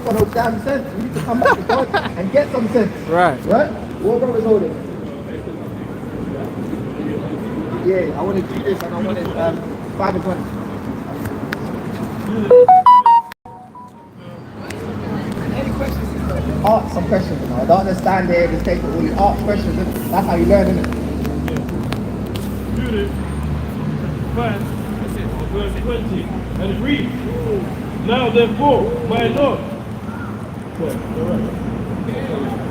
ain't got no damn sense. We need to come back to God and get some sense. Right. Right? What brother's holding? Yeah, I want to do this and I want it 5 and 20. Any questions? Ask some questions. You know? I don't understand it. Just take it all. You ask questions. That's how you learn, isn't it? Jude 5, verse 20, and it reads, now therefore, my Lord.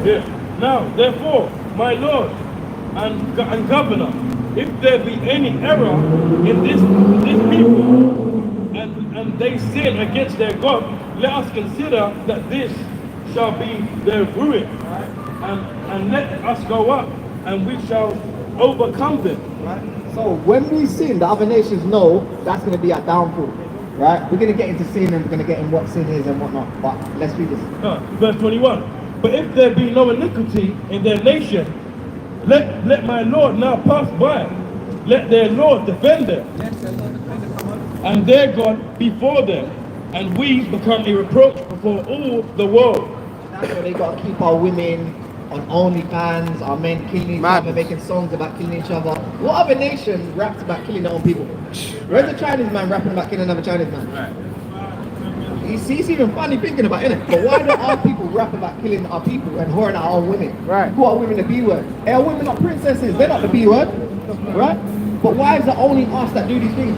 Yeah. Now therefore, my Lord and Governor, if there be any error in this people, and they sin against their God, let us consider that this shall be their ruin, and let us go up, and we shall overcome them. Right? So when we sin, the other nations know that's going to be our downfall. Right? We're going to get into sin and we're going to get in what sin is and whatnot. But let's read this. Verse 21. But if there be no iniquity in their nation, let my Lord now pass by. Let their Lord defend them, and their God before them, and we become a reproach before all the world. That's why they got to keep our women on OnlyFans, our men killing each other, making songs about killing each other. What other nation raps about killing their own people? Where's the Chinese man rapping about killing another Chinese man? Right. It's even funny thinking about it, innit? But why don't our people rap about killing our people and whoring our own women? Right. Call our women the B word. Hey, our women are princesses, they're not the B word. Right? But why is it only us that do these things?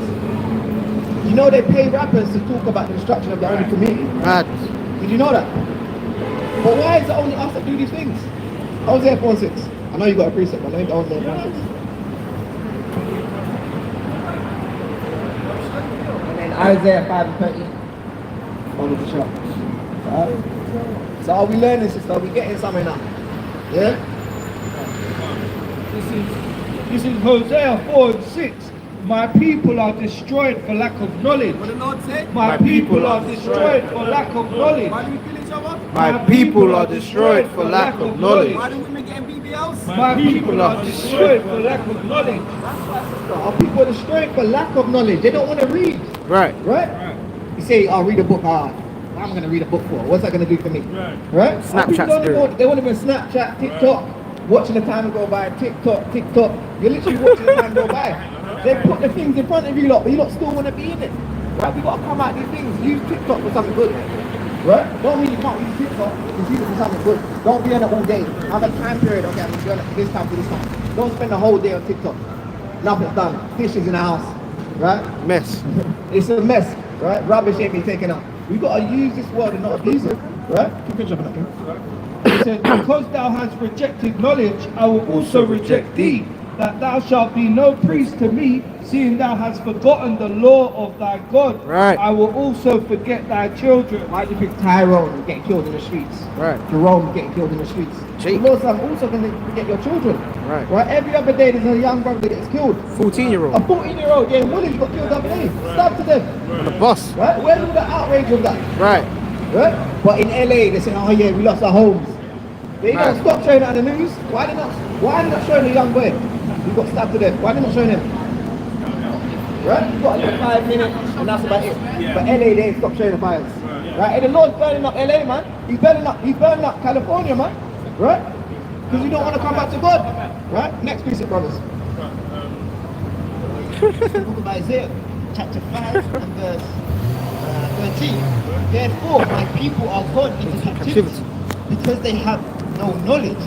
You know they pay rappers to talk about the destruction of their own community. Right. Did you know that? But why is it only us that do these things? Hosea 4:6. I know you got a precept, but let me go Hosea 4:6. And then Isaiah 5:30. Only the shop. Right? So are we learning, sister? Are we getting something now? Yeah? This is Hosea 4:6. My people are destroyed for lack of knowledge. What the Lord say? My people are destroyed for lack of knowledge. Why do we kill each other? My people are destroyed for lack of knowledge. Why do women get BBLs? My people are destroyed for lack of knowledge. Our people are destroyed for lack of knowledge. They don't want to read. Right. Right? You say, I'll read a book. What am I going to read a book for? What's that going to do for me? Right? Snapchat spirit. They won't even Snapchat, TikTok, watching the time go by, TikTok. You're literally watching the time go by. They put the things in front of you lot, but you lot still want to be in it. Right? We got to come out these things. Use TikTok for something good. Right? Don't mean you can't use TikTok. Just use it for something good. Don't be on it all day. Have a time period. Okay, I'm going to be on it this time to this time. Don't spend the whole day on TikTok. Nothing's done. Dishes in the house. Right? Mess. It's a mess. Right? Rubbish ain't been taken out. We got to use this word and not abuse it. Right? You can jump on that. It says, because thou hast rejected knowledge, I will also reject thee, that thou shalt be no priest to me, seeing thou hast forgotten the law of thy God. Right. I will also forget thy children. Why do you think Tyrone is getting killed in the streets? Right. Jerome is getting killed in the streets. Jake. The Lord said, I'm also going to forget your children. Right. Every other day there's a young brother that gets killed. 14-year-old. A 14-year-old, yeah, Woolies got killed the other day. Stabbed to death. On the bus. Right? Where's all the outrage of that? Right. Right? But in LA, they say, oh yeah, we lost our homes. They don't Right. stop showing it on the news. Why are they not showing the young boy who got stabbed to death? Why are they not showing him? Right? You got like 5 minutes and that's about it. But LA, they ain't stop showing the fires. Right? And the Lord's burning up LA, man. He's burning up California, man. Right? Because you don't want to come back to God. Right? Next precept, brothers. Book of Isaiah, chapter 5 and verse 13. Therefore, my people are gone into captivity because they have no knowledge,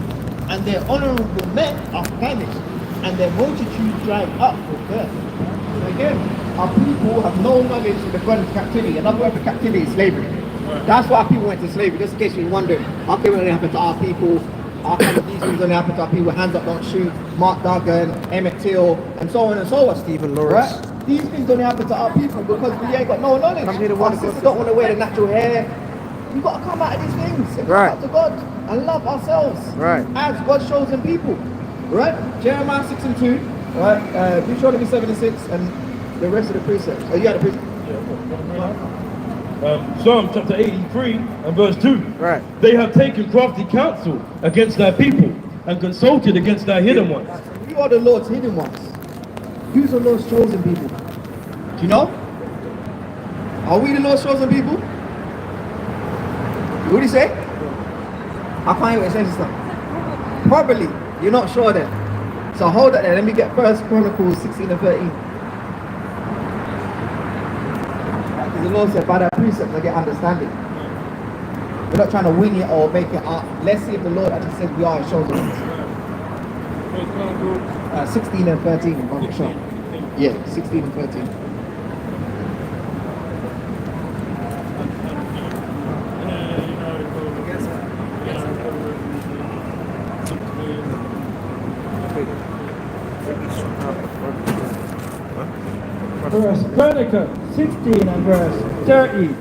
and their honorable men are famished, and their multitude drive up for birth. So again, our people have no knowledge of the God of captivity. Another word for captivity is slavery. That's why our people went to slavery. Just in case you're wondering, how come it only happened to our people? How come these things only happen to our people? Hands up, don't shoot. Mark Duggan, Emmett Till, and so on and so on. Stephen Lawrence. Right? These things only happen to our people because we ain't got no knowledge. Our sisters don't want to wear the natural hair. We've got to come out of these things and come Right. back to God and love ourselves Right. as God's chosen people. Right? Jeremiah 6 and 2, right? Deuteronomy 7 and 6, and the rest of the precepts. Oh, you got the precept? Psalm chapter 83 and verse 2. Right. They have taken crafty counsel against thy people and consulted against thy hidden ones. We are the Lord's hidden ones. Who's the Lord's chosen people? Do you know? Are we the Lord's chosen people? What did he say? I can't hear what it says this time. Probably. You're not sure then. So hold that there. Let me get First Chronicles 16 and 13. Because the Lord said, by the precepts I get understanding. We're not trying to wing it or make it up. Let's see if the Lord actually says we are his chosen ones. 16 and 13. Bible shop. Yeah, 16 and 13. First Chronicles 16 and verse 30.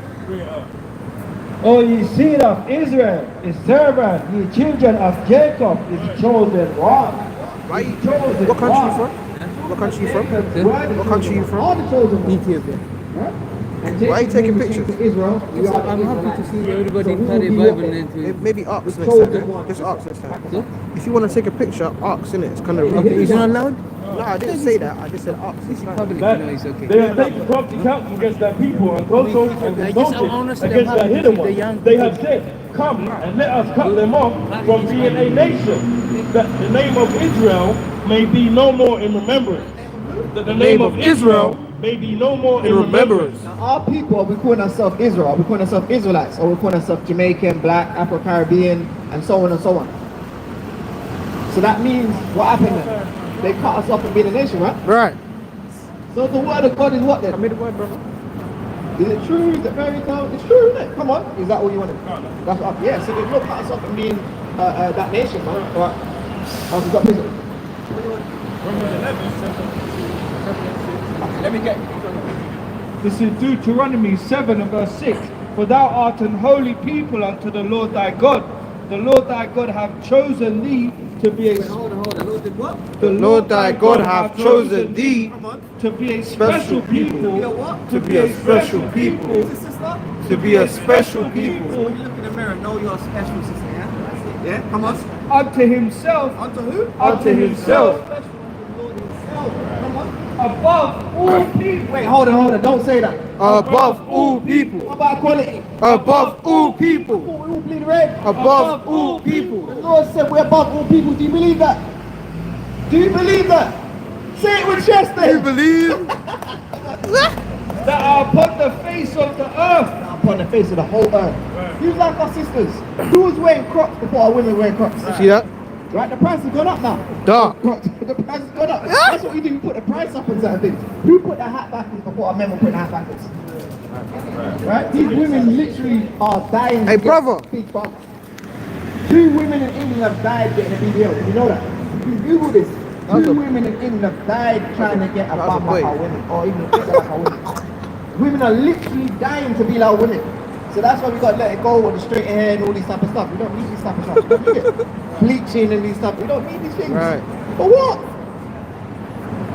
O ye seed of Israel, his servant, ye children of Jacob, his chosen one. Why His chosen What country you one. from? What country you from? What country you from? All the chosen ones. Ethiopia. And Why are you taking Jacob came pictures? to Israel. We are the I'm happy to Israelites. see everybody So we carry will be Bible what? into Maybe ask next chosen time. one. Just ask next time. So? If you want to take a picture, ask, innit? It's kind of Okay, is it not allowed? No, I didn't say that. I just said ask. It's fine. Public, That no, it's okay. they have taken crafty counsel against their people and also and I consulted honestly against am their happy to hidden see the ones. young They have said, come and let us cut them off from being a nation, that the name of Israel may be no more in remembrance. That the name of Israel may be no more in remembrance. Now, our people, are we calling ourselves Israel? Are we calling ourselves Israelites? Or are we calling ourselves Jamaican, Black, Afro-Caribbean, and so on and so on? So that means, what happened then? They cut us off from being a nation, right? Right. So the word of God is what then? I made the word, brother. Is it true? Is it fairy tale? It's true, isn't it? Come on. Is that what you wanted? That's what, yeah, so they've not cut us off from being that nation, man. Right. How we got prison? Let me get. This is Deuteronomy 7 and verse 6. For thou art an holy people unto the Lord thy God. The Lord thy God hath chosen thee to be a Hold on. Lord did what? the Lord thy God hath chosen thee to be a special people. To be a what? to be a special people. Sister? To be a special people. When you look in the mirror, know you're special, sister, yeah? That's it. Yeah? Come on. Unto himself. Unto who? Unto himself. Special unto the Lord himself. Come on. Above all people. Wait, hold on. Don't say that. Above all people. What about equality? Above all people. We all bleed red. Above all people. The Lord said we're above all people. Do you believe that? Do you believe that? Say it with chest Do you then. believe? That are upon the face of the earth. Upon the face of the whole earth. Who's like our sisters? Who was wearing crocs before our women wearing crocs? See that? Right, the price has gone up now. Dark. Crocs, the price has gone up. That's what we do. We put the price up on certain things. Who put the hat backwards before our men will put the hat backwards? Right? These women literally are dying. to Hey, get brother. big bump. 2 women in England have died getting a BBL. Did you know that? You Google this. That's 2 a- women in England have died trying to get a That's a bump like boy. our women, or even a bit like our women. Women are literally dying to be like women. So that's why we got to let it go with the straight hair and all these type of stuff. We don't need these type of stuff. We don't need it. Bleaching and these stuff. We don't need these things. Right. For what?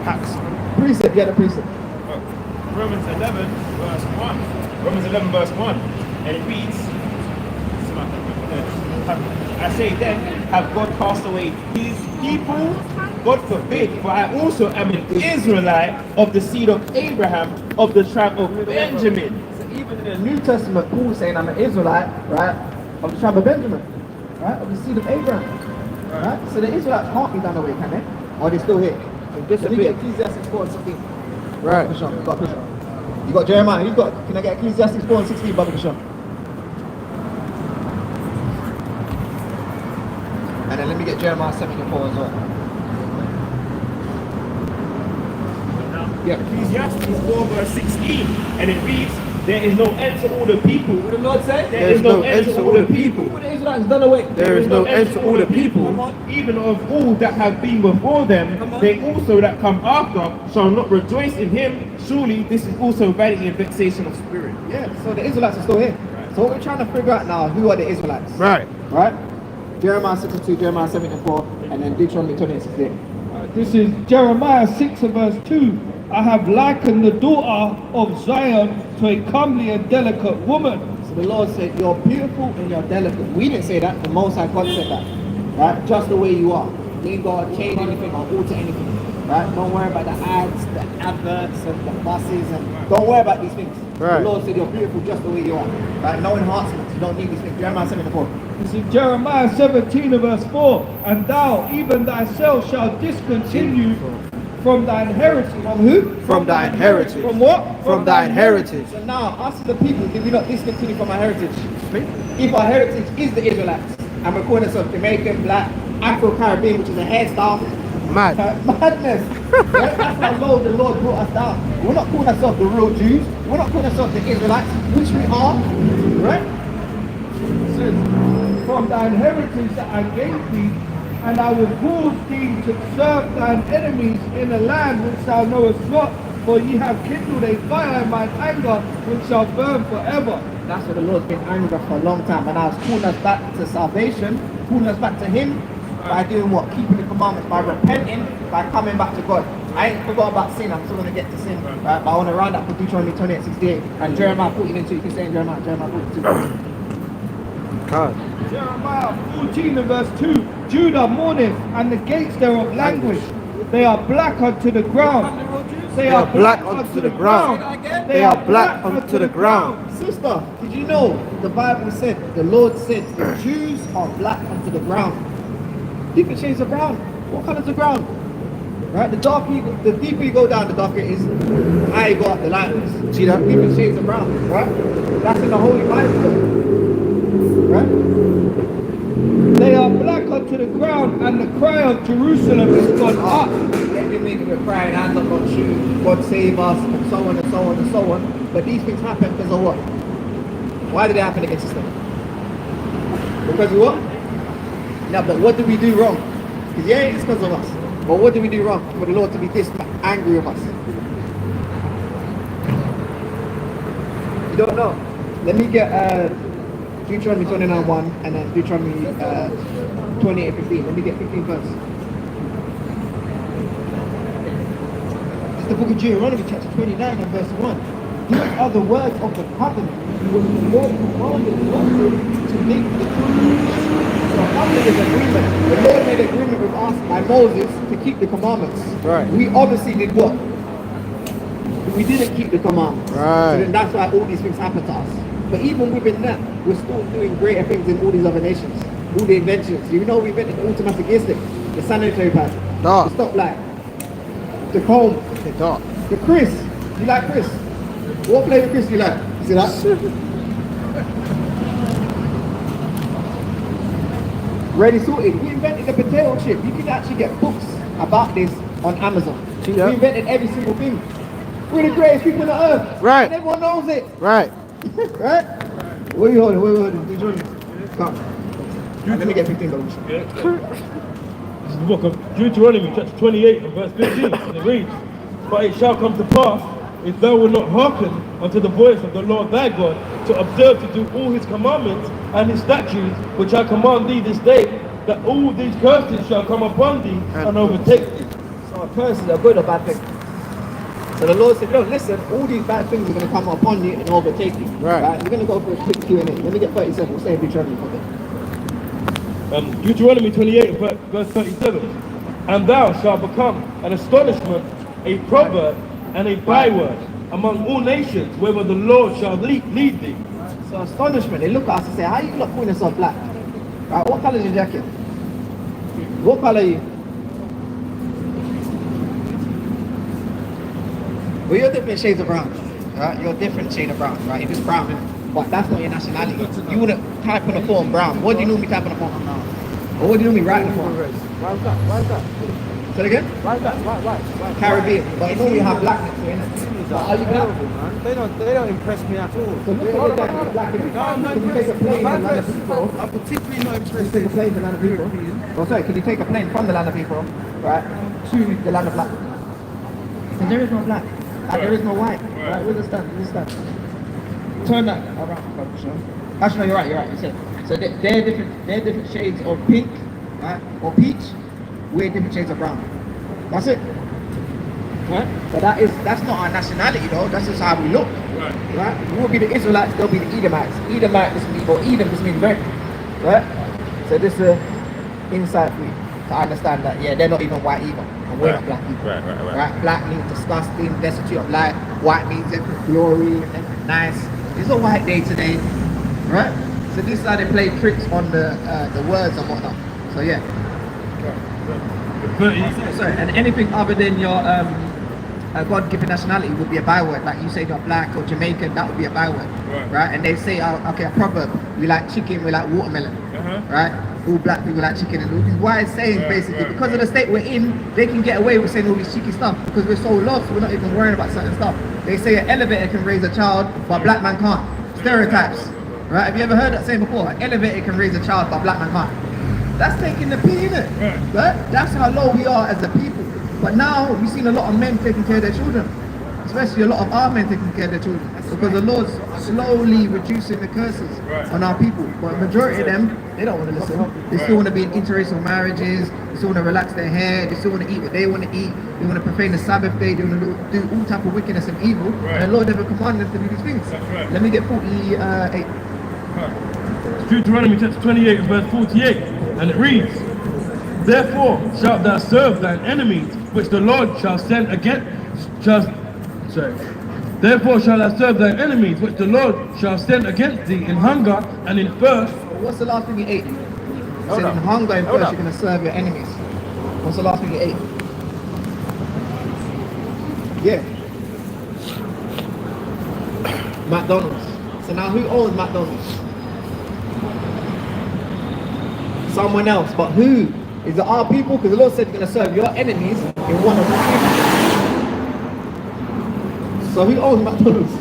Hacks. Precept, yeah, the precept. Romans 11 verse 1. Romans 11 verse 1. And it reads, I say then, have God cast away his people? God forbid, for I also am an Israelite of the seed of Abraham, of the tribe of Benjamin. So even in the New Testament, Paul saying I'm an Israelite, right, of the tribe of Benjamin, right, of the seed of Abraham, right? So the Israelites can't be done away, can they? Or are they still here? Let me get Ecclesiastes 4 and 16. Right. Push on, you got push on. You got Jeremiah, you got, can I get Ecclesiastes 4 and 16, Baba Bishop? And then let me get Jeremiah 7 and 4 as well. Yeah, Ecclesiastes 4 verse 16. And it reads, there is no end to all the people. What did the Lord say? There is no end to all the people. What the Israelites done away? There is no end to all the people. Even of all that have been before them, they also that come after shall not rejoice in him. Surely this is also vanity and vexation of spirit. Yeah, so the Israelites are still here. So what we're trying to figure out now, who are the Israelites? Right. Right? Jeremiah 62, Jeremiah 7 and 4, and then Deuteronomy 28, 68. This is Jeremiah 6 and verse 2. I have likened the daughter of Zion to a comely and delicate woman. So the Lord said, you're beautiful and you're delicate. We didn't say that, the Most High God said that. Right? Just the way you are. You ain't got to change anything or alter anything. Right? Don't worry about the ads, the adverts, and the buses, and don't worry about these things. Right. The Lord said you're beautiful just the way you are. Right? No enhancements. You don't need these things. Jeremiah 7:4. This is Jeremiah 17 and verse 4. And thou, even thyself, shalt discontinue from thine heritage. From who? From thine heritage. From what? From thine heritage. So now, us as the people, did we not discontinue from our heritage? If our heritage is the Israelites, and we're calling ourselves Jamaican, Black, Afro-Caribbean, which is a hairstyle, Mad. madness. Right? That's how low the Lord brought us down. We're not calling ourselves the real Jews. We're not calling ourselves the Israelites, which we are. Right? It says, from thine heritage that I gave thee, and I will cause thee to serve thine enemies in a land which thou knowest not, for ye have kindled a fire in mine anger, which shall burn forever. That's what the Lord's been angry for a long time. And now it's calling us back to salvation, calling us back to Him by doing what? Keeping the commandments, by repenting, by coming back to God. I ain't forgot about sin, I'm still going to get to sin. Right? But I want to round up with Deuteronomy 28:68 and Jeremiah 14:2. You can say in Jeremiah 42. God. Jeremiah 14 and verse 2. Judah mourneth, and the gates thereof languish. They are black unto the ground. They are black unto the ground. They are black unto the ground. Sister, did you know the Bible said, the Lord said, the Jews are black unto the ground. Different shades of brown. What colour's the ground? Right? The deeper you go down, the darker it is. The higher you go up, the lighter it is. See that? Different shades of brown. Right? That's in the Holy Bible. Right? They are black unto the ground, and the cry of Jerusalem is gone up. Every minute we're crying, hands up on shoes, God save us, and so on and so on and so on. But these things happen because of what? Why did they happen against us then? Because of what? No, but what did we do wrong? Because yeah, it's because of us. But what did we do wrong for the Lord to be this angry with us? You don't know. Let me get Deuteronomy 29:1 and then Deuteronomy 28:15. Let me get 15 verse. It's the book of Deuteronomy chapter 29 and verse 1. These are the words of the covenant which the Lord commanded Moses to make with the children. So a covenant is agreement. The Lord made agreement with us by Moses to keep the commandments. Right. We obviously did what? We didn't keep the commandments. Right. So then that's why all these things happen to us. But even within that, we're still doing greater things in all these other nations. All the inventions. You know we invented the automatic gear stick, the sanitary pad, Dark. the stoplight, the comb, The dark. the Chris. You like Chris? What flavour Chris do you like? You see that? Ready sorted. We invented the potato chip. You can actually get books about this on Amazon. Yeah. We invented every single thing. We're the greatest people on the earth. Right. And everyone knows it. Right. Right? What are you holding? What are you holding? You join me. Come. Let me get 15 dollars. This is the book of Deuteronomy, chapter 28, and verse 15, and it reads, But it shall come to pass, if thou wilt not hearken unto the voice of the Lord thy God, to observe to do all his commandments and his statutes, which I command thee this day, that all these curses shall come upon thee and overtake thee. So a curse is a good or bad thing. So the Lord said, no, listen, all these bad things are going to come upon you and overtake you. Right. We're going to go for a quick Q&A. Let me get 37. We'll stay in Deuteronomy for a bit. Deuteronomy 28, verse 37. And thou shalt become an astonishment, a proverb, and a byword among all nations, whether the Lord shall lead thee. So astonishment, they look at us and say, how you not calling yourself black? Right, what colour is your jacket? What colour are you? Well, you're different shades of brown, right? You're a different shade of brown, right? If it's brown, but that's not your nationality. You wouldn't type on the form brown. What do you normally type on the form? Or what do you normally write on the form? Why is that? Why is that? Say it again? Why is that? Why? Caribbean, but you normally have blackness in it. Are you black? Man. They don't impress me at all. So look at the black, black in it. Can you take a plane and land of people? I'm particularly not Can you interested take a plane to land of people? Oh, sorry, can you take a plane from the land of people, right, to the land of black? Because there is no black. There is no white. Right, where's the stand? Where's the stand? Turn that around. Actually, no, you're right. You said. So they're different shades of pink, right, or peach. We're different shades of brown. That's it. Right? But that's not our nationality though. That's just how we look. Right? We'll be the Israelites. They'll be the Edomites. Edomite just means, or Edom just means red. Right? So this is insight for you. to understand that, yeah, they're not even white either. And we're not black either. Right? Black means disgusting, destitute of light. White means everything glory and everything nice. It's a white day today. Right? So this is how they play tricks on the words and whatnot. So yeah. Sorry, and anything other than your God-given nationality would be a byword. Like you say you're black or Jamaican, that would be a byword. Right? And they say, okay, a proverb, we like chicken, we like watermelon. Right? All black people like chicken, and all these wise sayings basically. Because of the state we're in, they can get away with saying all this cheeky stuff because we're so lost, we're not even worrying about certain stuff. They say an elevator can raise a child, but a black man can't. Stereotypes. Right? Have you ever heard that saying before? An elevator can raise a child, but a black man can't. That's taking the pee, innit? Right? That's how low we are as a people. But now we've seen a lot of men taking care of their children, especially a lot of our men taking care of their children, because the Lord's slowly reducing the curses on our people. But the majority of them, they don't want to listen. They still want to be in interracial marriages. They still want to relax their hair. They still want to eat what they want to eat. They want to profane the Sabbath day. They want to do all type of wickedness and evil. And the Lord never commanded them to do these things. Let me get 48. Deuteronomy chapter 28 and verse 48, and it reads, "Therefore shalt thou serve thine enemies, which the Lord shall send against." Therefore shall thou serve thine enemies, which the Lord shall send against thee in hunger and in thirst. What's the last thing you ate? You said in hunger and thirst you're going to serve your enemies. What's the last thing you ate? Yeah. McDonald's. So now who owns McDonald's? Someone else. But who? Is it our people? Because the Lord said you're going to serve your enemies in one of the people. So who owns McDonald's?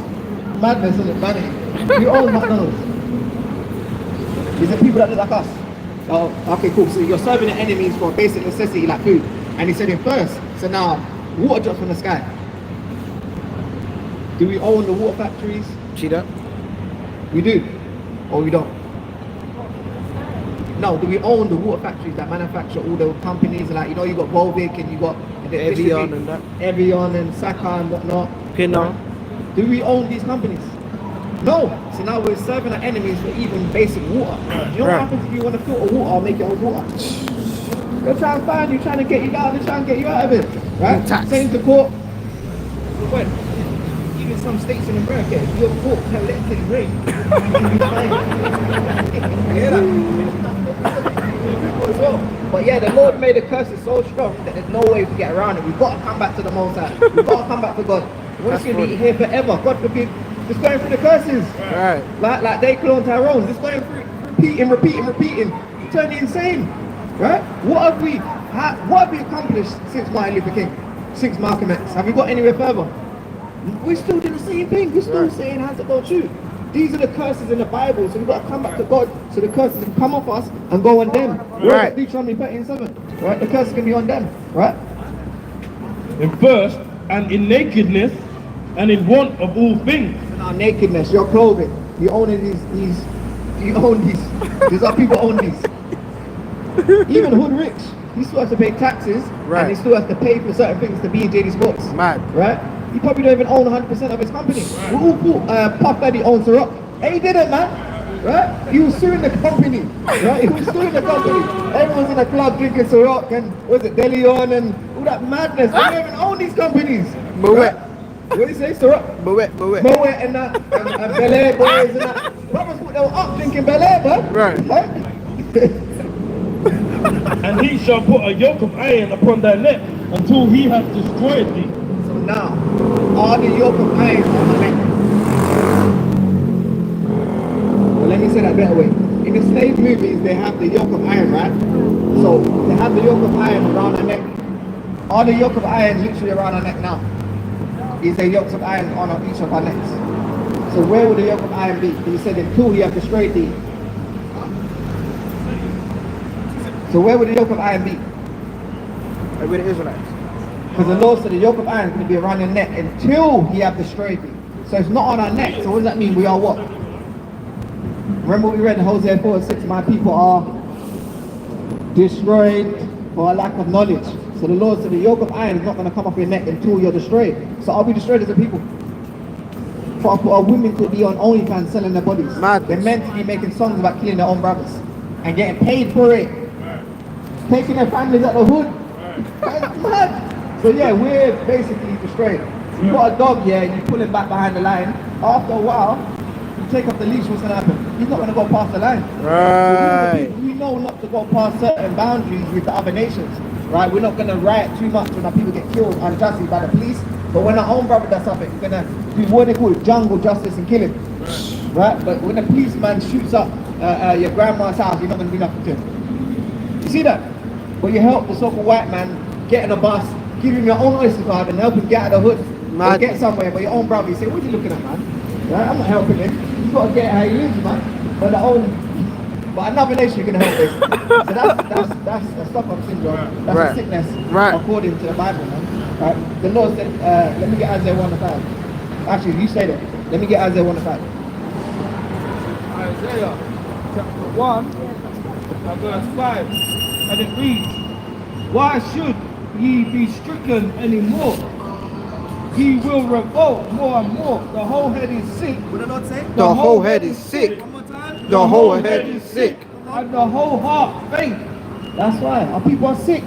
Madness, isn't it? Vanity. Who owns McDonald's? Is it people that look like us? Oh, okay, cool. So you're serving the enemies for a basic necessity like food. And he said it first. So now, water drops from the sky. Do we own the water factories? Cheetah. We do. Or we don't? No, do we own the water factories that manufacture all the companies? Like, you know, you got Volvic and you got Evian and that. Evian and Saka and whatnot. Pinot. Do we own these companies? No. So now we're serving our enemies for even basic water. You know what happens if you want to filter water or make your own water? They'll try and find you, trying to get you out, they're trying to get you out of it. Right? Same to court. When even some states in America, if you're caught collecting rain, you'll be fine. Yeah, as well. But yeah, the Lord made the curses so strong that there's no way to get around it. We've got to come back to the Most High. We've got to come back to God. We're just going to be here forever. God forbid, just going through the curses. Right. Like they clone Tyrone, just going through, repeating, turning insane. Right? What have we accomplished since Martin Luther King? Since Malcolm X? Have we got anywhere further? We're still doing the same thing. We're still saying hands don't shoot. These are the curses in the Bible, so we've got to come back to God so the curses can come off us and go on them. Right. Deuteronomy 13:7. Right? The curses can be on them. Right? In thirst and in nakedness and in want of all things. And our nakedness, your clothing. You own these. You own these. These are people own these. Even hood rich, he still has to pay taxes, and he still has to pay for certain things to be in JD Sports. Mad. Right? He probably don't even own 100% of his company. We all thought Puff Daddy owns the Rock. Hey, he didn't, man. Right? He was suing the company. Right? He was suing the company. Everyone's in the club drinking Ciroc and was it De Leon and all that madness. They don't even own these companies. Moet. What do you say? Ciroc? Moet. Moet and that, and Bel Air boys and that. Brothers thought they were up drinking Bel Air, man. Right. And he shall put a yoke of iron upon thy neck until he hath destroyed thee. So now, all the yoke of iron on the neck. Well, let me say that better way. In the slave movies, they have the yoke of iron, right? So they have the yoke of iron around the neck. All the yoke of iron literally around our neck now. These are yokes of iron on each of our necks. So where would the yoke of iron be? He said, until he hath destroyed thee. So where would the yoke of iron be? With the Israelites. Because the Lord said the yoke of iron is going to be around your neck until he have destroyed thee. So it's not on our neck. So what does that mean? We are what? Remember what we read in Hosea 4:6, my people are destroyed for a lack of knowledge. So the Lord said the yoke of iron is not going to come off your neck until you're destroyed. So are we destroyed as a people? For our women to be on OnlyFans selling their bodies. Madness. They're meant to be making songs about killing their own brothers and getting paid for it. taking their families out the hood. That's mad. So yeah, we're basically destroyed. You got a dog, yeah, and you pull him back behind the line. After a while, you take off the leash, what's gonna happen? He's not gonna go past the line. Right. We know not to go past certain boundaries with the other nations, right? We're not gonna riot too much when our people get killed unjustly by the police. But when our own brother does something, we're gonna do what they call jungle justice and kill him, right? But when a policeman shoots up your grandma's house, you're not gonna do nothing to him. You see that? But you help the so-called white man get on a bus, give him your own Oyster card and help him get out of the hood or get somewhere. But your own brother, you say, what are you looking at, man? Right? I'm not helping him. You've got to get how he lives, man. But another nation can help this. So that's a Stockholm syndrome. That's a sickness according to the Bible, man. Right? The Lord said, let me get Isaiah 1:5. Actually, you say that. Let me get Isaiah 1:5. Isaiah chapter 1 and verse 5. And it reads, why should ye be stricken any more? He will revolt more and more. The whole head is sick. What did the Lord say? The whole head is sick. One more time. The whole head is sick. And the whole heart faint. That's why our people are sick.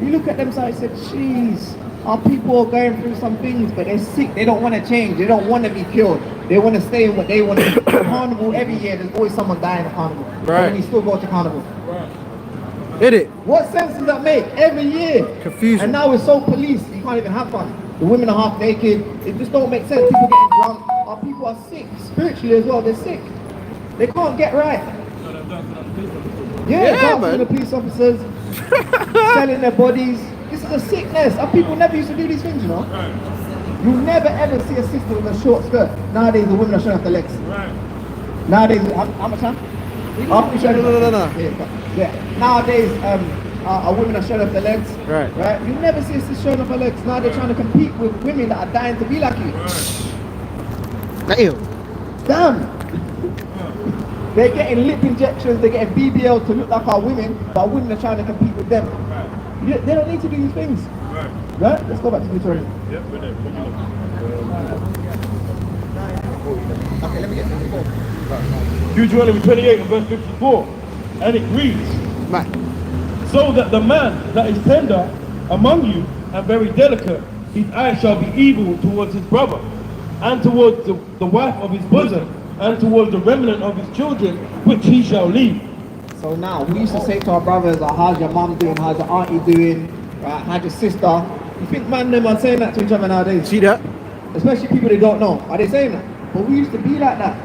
You look at them side and say, jeez, our people are going through some things, but they're sick. They don't want to change. They don't want to be killed. They want to stay in what they want to do. Carnival every year, there's always someone dying at Carnival. Right. And you still go to Carnival. Hit it. What sense does that make? Every year. Confusion. And now we're so police, you can't even have fun. The women are half naked. It just don't make sense. People getting drunk. Our people are sick. Spiritually as well, they're sick. They can't get right. Yeah, man. the police officers selling their bodies. This is a sickness. Our people never used to do these things, you know. You never ever see a sister with a short skirt. Nowadays, the women are showing off their legs. Nowadays, how much time? No. Yeah. Nowadays, our women are showing off their legs. Right. You never see a sister showing off her legs. Now they're trying to compete with women that are dying to be like you. Damn. They're getting lip injections, they're getting BBL to look like our women, but our women are trying to compete with them. They don't need to do these things. Right? Let's go back to Deuteronomy. Okay, let me get 54. Deuteronomy 28 and verse 54. And it reads, so that the man that is tender among you and very delicate, his eye shall be evil towards his brother, and towards the wife of his bosom, and towards the remnant of his children, which he shall leave. So now, we used to say to our brothers, how's your mom doing, how's your auntie doing, right? How's your sister? You think man them are saying that to each other nowadays? See that? Especially people they don't know. Are they saying that? But we used to be like that,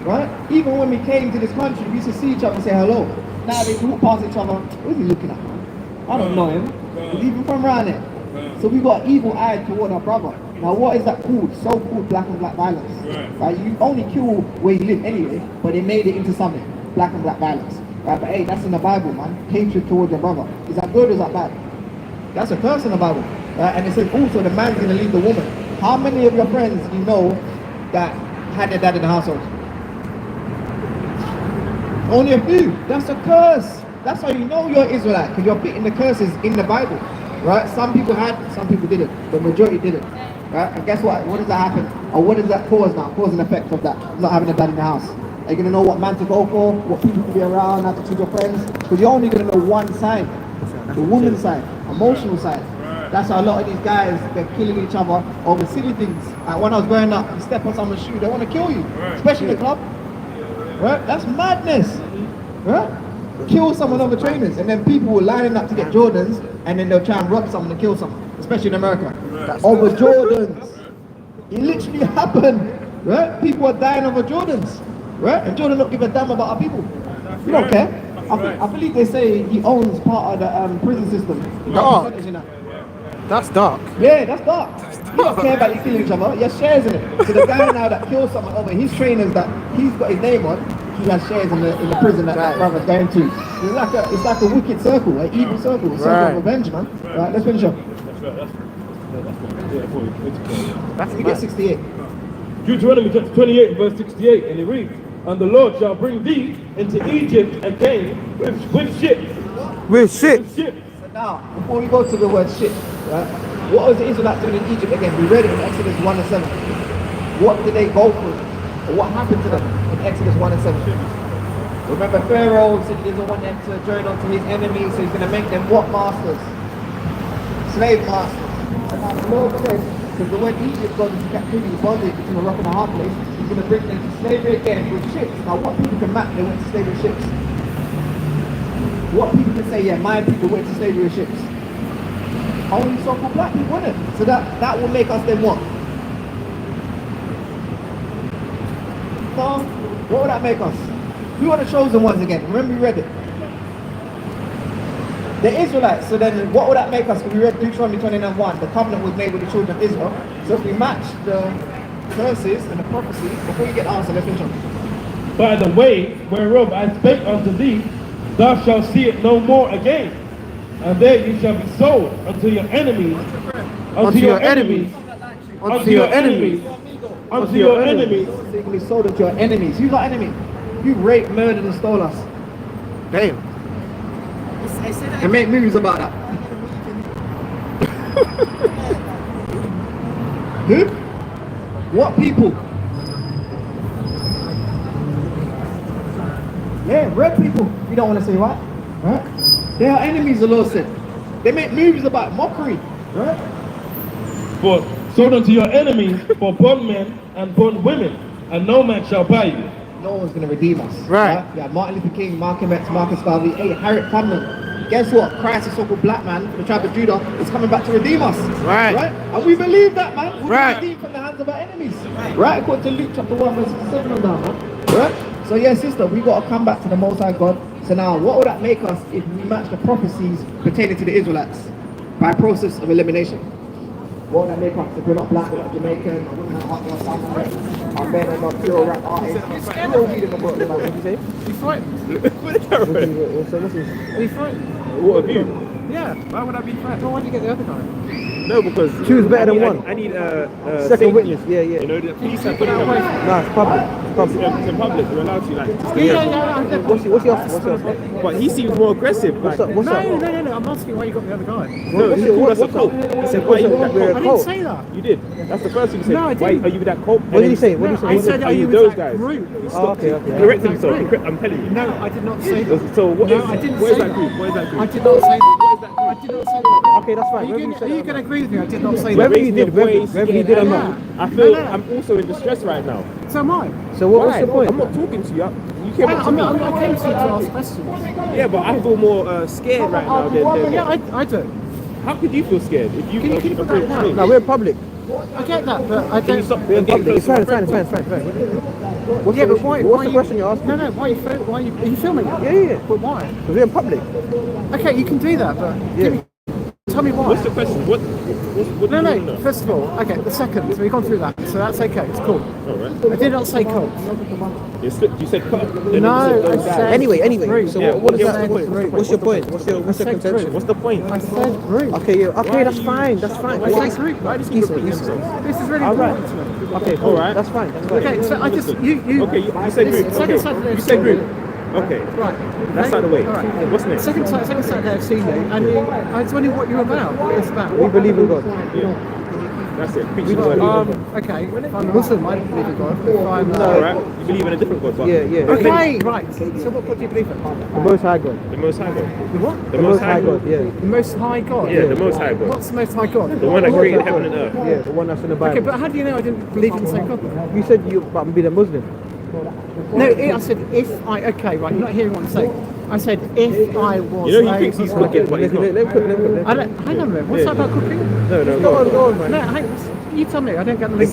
right? Even when we came to this country, we used to see each other and say hello. Now they walk past each other, what is he looking at? I don't know him. He's even from around here. So we got evil eye toward our brother. Now what is that called? So called black and black violence. Right? You only kill where you live anyway, but they made it into something. Black and black violence. Right? But hey, that's in the Bible, man. Hatred towards your brother. Is that good or is that bad? That's a curse in the Bible. Right? And it says also the man's gonna leave the woman. How many of your friends do you know that had their dad in the household? Only a few. That's a curse. That's how you know you're Israelite, because you're putting the curses in the Bible. Right? Some people had, some people didn't. The majority didn't. Right? And guess what? What does that happen? Or what does that cause now? Cause and effect of that. Not having a dad in the house. Are you going to know what man to go for? What people to be around? How to treat your friends? Because you're only going to know one side. The woman's side. Emotional side. That's how a lot of these guys, they're killing each other over silly things. Like when I was growing up, you step on someone's shoe, they want to kill you. Especially in the club. Right? That's madness. Right? Kill someone over trainers, and then people were lining up to get Jordans, and then they'll try and rob someone and kill someone, especially in America. Over Jordans. It literally happened. Right? People are dying over Jordans. Right? And Jordan don't give a damn about our people. We don't care. I believe they say he owns part of the prison system. Dark. That's dark. Yeah, that's dark. You don't care about you killing each other. He has shares in it. So the guy now that kills someone over his trainers that he's got his name on, he has shares in the prison that that brother's going to. It's like a wicked circle, an evil circle, a circle of revenge, man. Right, let's finish up. We get 68. Deuteronomy chapter 28 verse 68, and it reads, and the Lord shall bring thee into Egypt again with ships. With shit. With ships. So now, before we go to the word shit, right, what was the Israelites doing in Egypt again? We read it in Exodus 1 and 7. What did they go through? Or what happened to them in Exodus 1 and 7? Remember, Pharaoh said he doesn't want them to join on to his enemies, so he's going to make them what masters? Slave masters. And now the Lord says, because when Egypt got into captivity, bondage between a rock and a hard place, he's going to bring them to slavery again with ships. Now, what people can map, they went to slavery with ships. What people can say, yeah, my people went to slavery with ships. Only so-called black people, wouldn't it? So that will make us then what? So, what would that make us? Who are the chosen ones again? Remember we read it. The Israelites. So then what would that make us? Because we read Deuteronomy 29:1. The covenant was made with the children of Israel. So if we match the curses and the prophecy, before you get the answer, let's finish on. By the way whereof I spake unto thee, thou shalt see it no more again. And there you shall be sold unto your enemies, unto your enemies, unto your enemies, unto your enemies. So you can be sold unto your enemies. Who's our enemy? You raped, murdered, and stole us. Damn. And make movies about that. Who? What people? Yeah, red people. You don't want to say what? Right? They are enemies, the Lord said. They make movies about mockery. Right? For sold unto your enemies for bondmen and bondwomen, and no man shall buy you. No one's going to redeem us. Right. Yeah, Martin Luther King, Malcolm X, Marcus Garvey, hey, Harriet Tubman. Guess what? Christ, the so-called black man, the tribe of Judah, is coming back to redeem us. Right. Right? And we believe that, man. We'll Right. be redeemed from the hands of our enemies. Right? According to Luke chapter 1, verse 7 and down, man. Right? So yeah, sister, we got to come back to the Most High God. So now, what would that make us if we match the prophecies pertaining to the Israelites by process of elimination? What would that make us if we're not black, we're not Jamaican, or we're not hot, or Samoan, our men are not pure rap artists? We'll read in the book, what did you say? You frightened? Are you frightened? What of you? Yeah. Why would I be frightened? Well, why did you get the other guy? No, because Choose better than one. I need Second witness. Yeah, yeah. You know, the police have put it No, it's public. It's public. It's in public. You're allowed to like. What's your But he seems more aggressive. What's Like, up? What's up? No. I'm asking why you got the other guy. no, he called us a cult. He said, "Why are you with that We're cult?" a I cult. didn't say that. You did. That's the first thing you said. No, I Why didn't. are you with that cult? What did he say? What did he No, I say? said, Are are you you those with that guys? group? Oh, okay, okay. Correct him, That group. I'm telling you. No, I did not say that. So what No, is? I didn't Where's say that group? Where's that group? I did not say that. I did not say that. Okay, that's fine. Are you going to agree with me? I did not say Whether that. you did, whether you did or not. I feel No. I'm also in distress right now. So am I. So what's Why? the point? I'm not talking to you. You came up to I me. came to you to ask questions. Yeah, but I feel more scared right now than. Yeah, I do. How could you feel scared if you? Can you put that down? No, we're in public. I get that, but I Can you don't. stop We're in getting public. It's close fine, to it's my fine, friend? it's fine, it's fine. What's Yeah, the but why? What's the question you're asking? No, why are you filming it? Yeah. But why? Because we're in public. Okay, you can do that, but Yeah. tell me why. What's the question? What do you want to No. know? First of all, okay, the second. So we've gone through that, so that's okay. It's cool. All right. I did not say cult. You said cut. No, I said Anyway. group. So Yeah, what is yeah, that point? What's your point? What's your I said contention? group. What's the point? I said group. Okay, yeah. Okay, that's fine. That's fine. I said group. Why does he repeat himself? This is really All right. important to me. Okay, All right. That's fine. That's fine. Okay, so I just you. Okay, you said this group. Second Okay. Saturday You I've said seen group. you. Okay. Right. That's okay? out of the way. All right. What's next? Second Saturday I've seen you, and I was wondering what you're about. What it's about. We believe in God. Yeah. That's it. Preach the word. Okay. If I'm a Muslim, I believe in God. If I'm All right. You believe in a different God. But Yeah. Okay, right. So what do you believe in? The Most High God. The Most High God. The what? The Most High God. Yeah. The Most High God. Yeah, the Most High God. What's the Most High God? The one that created heaven and earth. Yeah, the one that's in the Bible. Okay, but how do you know I didn't believe in the same God? You said you about being a Muslim. No, I said if I. Okay, right. You're not hearing what I'm saying. I said if I was. You know he thinks he's cooking, but he's not. Let him cook. I don't. Hang on a minute. What's that about cooking? No, Go on, man. No, you tell me. I don't get the. It's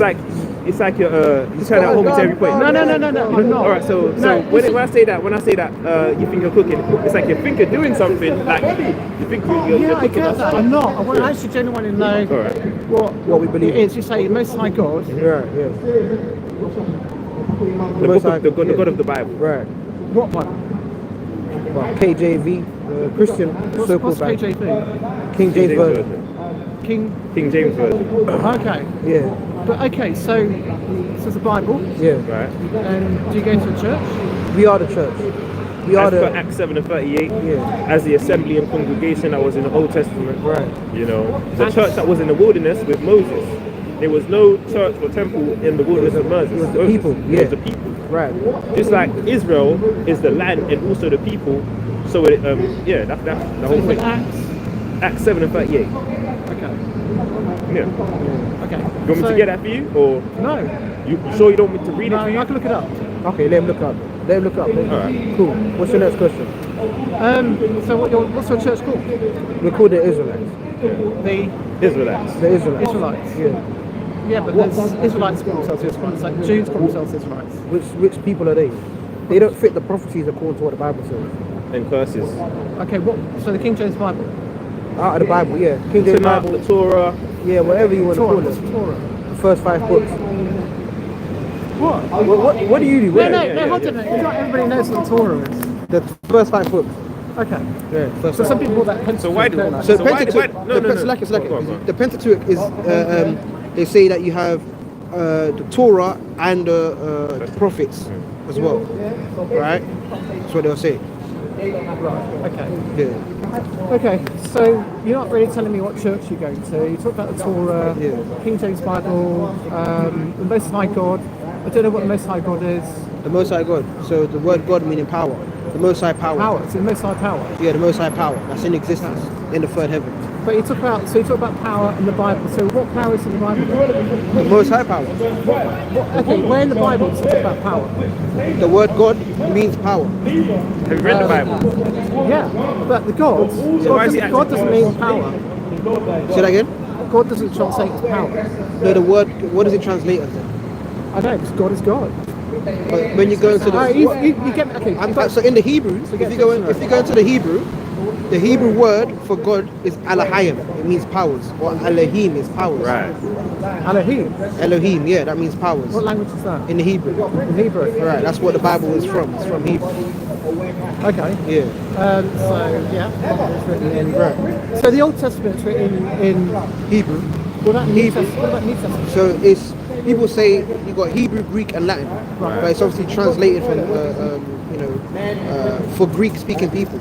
like you're trying to hold me to every point. No. I'm not. All right, so No, when I say that you think you're cooking, it's like you think you're doing something, like you think you're Yeah, I cooking get us. that. I'm not. I want to actually genuinely know All right. what we believe it is. You say Most High God. Yeah. The Most book High- of the yeah. God of the Bible. Right. What one? Well, KJV, Christian What's Bible. KJV? King James Version. King James Version. Okay. Yeah. But okay, so this is the Bible. Yeah. Right. And do you go to a church? We are the church. We are As per the. Acts 7:38, Yeah. as the assembly and congregation that was in the Old Testament. Right. You know, the church that was in the wilderness with Moses. There was no church or temple in the wilderness of Moses. It was the people, It yeah. was the people. Right. Just like Israel is the land and also the people. So it, yeah, that's the So whole it's thing. Acts. Acts 7:38. Okay. Yeah. Okay. You want me to get that for you, or No. you sure you don't want me to read No, it for you? I can look it up. Okay, let him look up. Let him look up. Alright. Cool. What's your next question? So what's your church called? We call the Israelites. The Israelites. The Israelites. Israelites. Yeah. Yeah, but there's Israelites call themselves Israelites. Like Jews call themselves Israelites. Which people are they? They don't fit the prophecies according to what the Bible says. And curses. Okay, what? So the King James Bible. Out of the Bible, yeah. King James Tanakh, Bible, the Torah. yeah, whatever you want to Torah. call What's it. the Torah? The first 5 books. What? What do you do? No, What- no, hold on a minute. Not everybody knows what the Torah is. The first 5 books. Okay. Yeah. First So 5. some people call that Pentateuch. So why do- don't they? So So why- Pentateuch, why- no, the no, no. Pentateuch, Go on, go on. the Pentateuch is they say that you have the Torah and the prophets as well, right? That's what they'll say. Okay. Yeah. Okay, so you're not really telling me what church you go to. You talk about the Torah, Yeah. King James Bible, the Most High God. I don't know what the Most High God is. The Most High God. So the word God meaning power. The Most High power. Power. It's the Most High power. Yeah, the Most High power. That's in existence in the third heaven. But you talk about power in the Bible. So what power is in the Bible? The Most High power. Okay, where in the Bible does it talk about power? The word God means power. Have you read the Bible? Yeah, but the God, why is he God doesn't mean power. Say that again. God doesn't translate as power. No, the word. What does it translate as? Then? I know, because God is God. But when you go into the You get me? Okay. so in the Hebrew, if you go into the Hebrew word for God is Elohim. It means powers, or Elohim is powers. Right. Elohim. Elohim, yeah, that means powers. What language is that? In the Hebrew. In Hebrew. Right, that's what the Bible is from. It's from Hebrew. Okay. Yeah. So yeah, it's written in. Right. So the Old Testament's written in. Hebrew. What about New Hebrew. Testament? What about New Testament? So it's people say you got Hebrew, Greek, and Latin, Right. but it's obviously translated from for Greek-speaking people.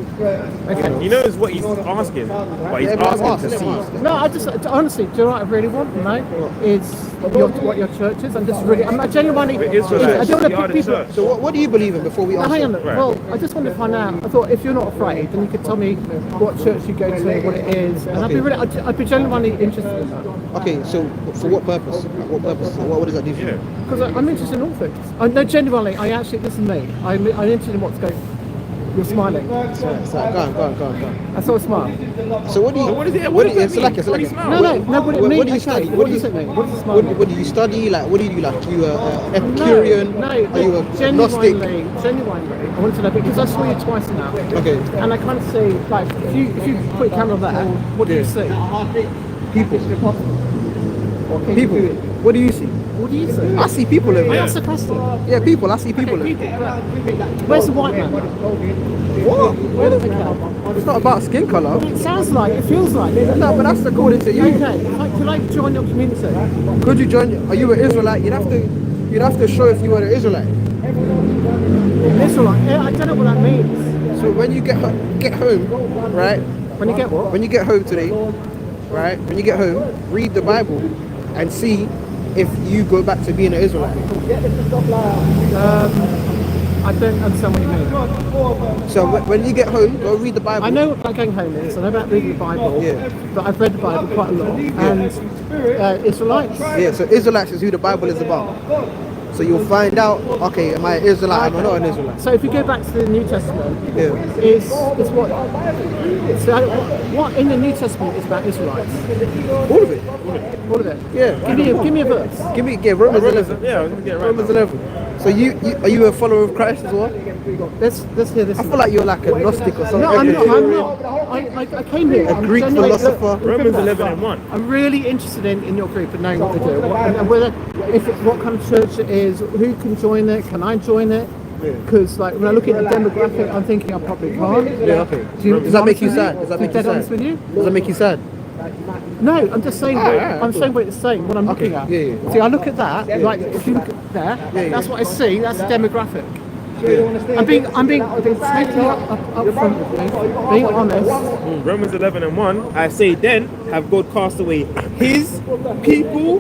Okay. He knows what he's asking, but he's Yeah, but I'm asking to asking, see. No, I just honestly, do you know what I really want to know is what your church is. I'm just really, I'm genuinely. We're Israelites. I don't want We to are put the people. church. So what do you believe in before we Now, answer? hang on. Right. Well, I just wanted to find out. I thought if you're not afraid, then you could tell me what church you go to, what it is, and I'd be genuinely interested in that Okay, so for what purpose? Like, what purpose? What does that do for you? because I'm interested in all things. No, genuinely, I actually. This is me. I'm interested in what's going. You're smiling. So, go on. I saw a smile. So what do you? So what is it? What What do you? does that mean? It's What do you like smile? No, what it What means. do you study? What does it mean? What does a smile mean? What do you study? Like, what do you do? Like, you Epicurean? No, Are you a agnostic? genuinely, I want to know because I saw you twice now. Okay. And I kind of see, like, if you put your camera there, what do you see? People. Okay. People. What do you see? What do you see? I see people over I there. asked the question. Yeah, people. I see people. Okay, where's the white man? What? Where the hell? It's not about skin color. It sounds like, it feels like. No, but that's according to you. Okay, could I join your community? Could you join? Are you an Israelite? You'd have to show if you were an Israelite. Israelite. I don't know what that means. So when you get home, right? When you get what? When you get home today, right? When you get home, read the Bible and see if you go back to being an Israelite. I don't understand what you mean. So when you get home, go read the Bible. I know what going home is. I know about reading the Bible. Yeah. But I've read the Bible quite a lot. And Israelites. Yeah, so Israelites is who the Bible is about. So you'll find out, okay, am I an Israelite? Am I not an Israelite? So if you go back to the New Testament, Yeah. is what in the New Testament is about Israelites? All of it. All of it. Yeah. Give me a verse. Give me Romans 11. Yeah, let me get it right Romans now. 11. So you are you a follower of Christ as well? Let's hear this. I feel like you're like a Gnostic or something. No, I'm not. I came here. A Greek philosopher. Romans 11:1. I'm really interested in your group and knowing what they do, and whether what kind of church it is, who can join it, can I join it? Because like when I look at the demographic, I'm thinking I probably can't. Yeah, okay. Does that make you sad? Does that make you dead honest sad? with you? Does that make you sad? No, I'm just saying. I'm saying what it's saying. What I'm looking at. Yeah, yeah. See, I look at that. Like if you look at there, that's what I see. That's the demographic. I'm being totally up front with you, being honest. Romans 11:1. I say then, have God cast away his people?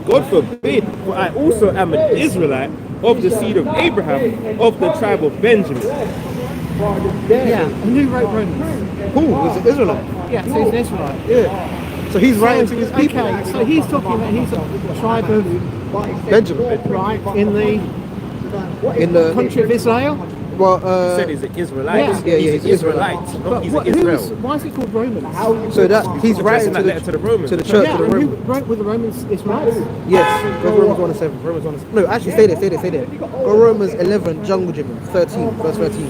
God forbid, for I also am an Israelite of the seed of Abraham, of the tribe of Benjamin. Yeah, and who wrote Romans? Paul was an Israelite. Yeah, so he's an Israelite. Yeah. So he's writing to his people. Okay, so he's talking about he's a tribe of Benjamin. right in the country of Israel. Well, He said he's an Israelite. Yeah, He's an he's Israelite, not he's an Israel. Why is it called Romans? so that he's writing Addressing that letter to the Romans. to the church Yeah, of the and who Romans. wrote with the Romans Israelites? Yes, go Romans 1:7. Romans 1:7. No, actually, stay there. Go Romans 11, jungle gym, 13, verse 13.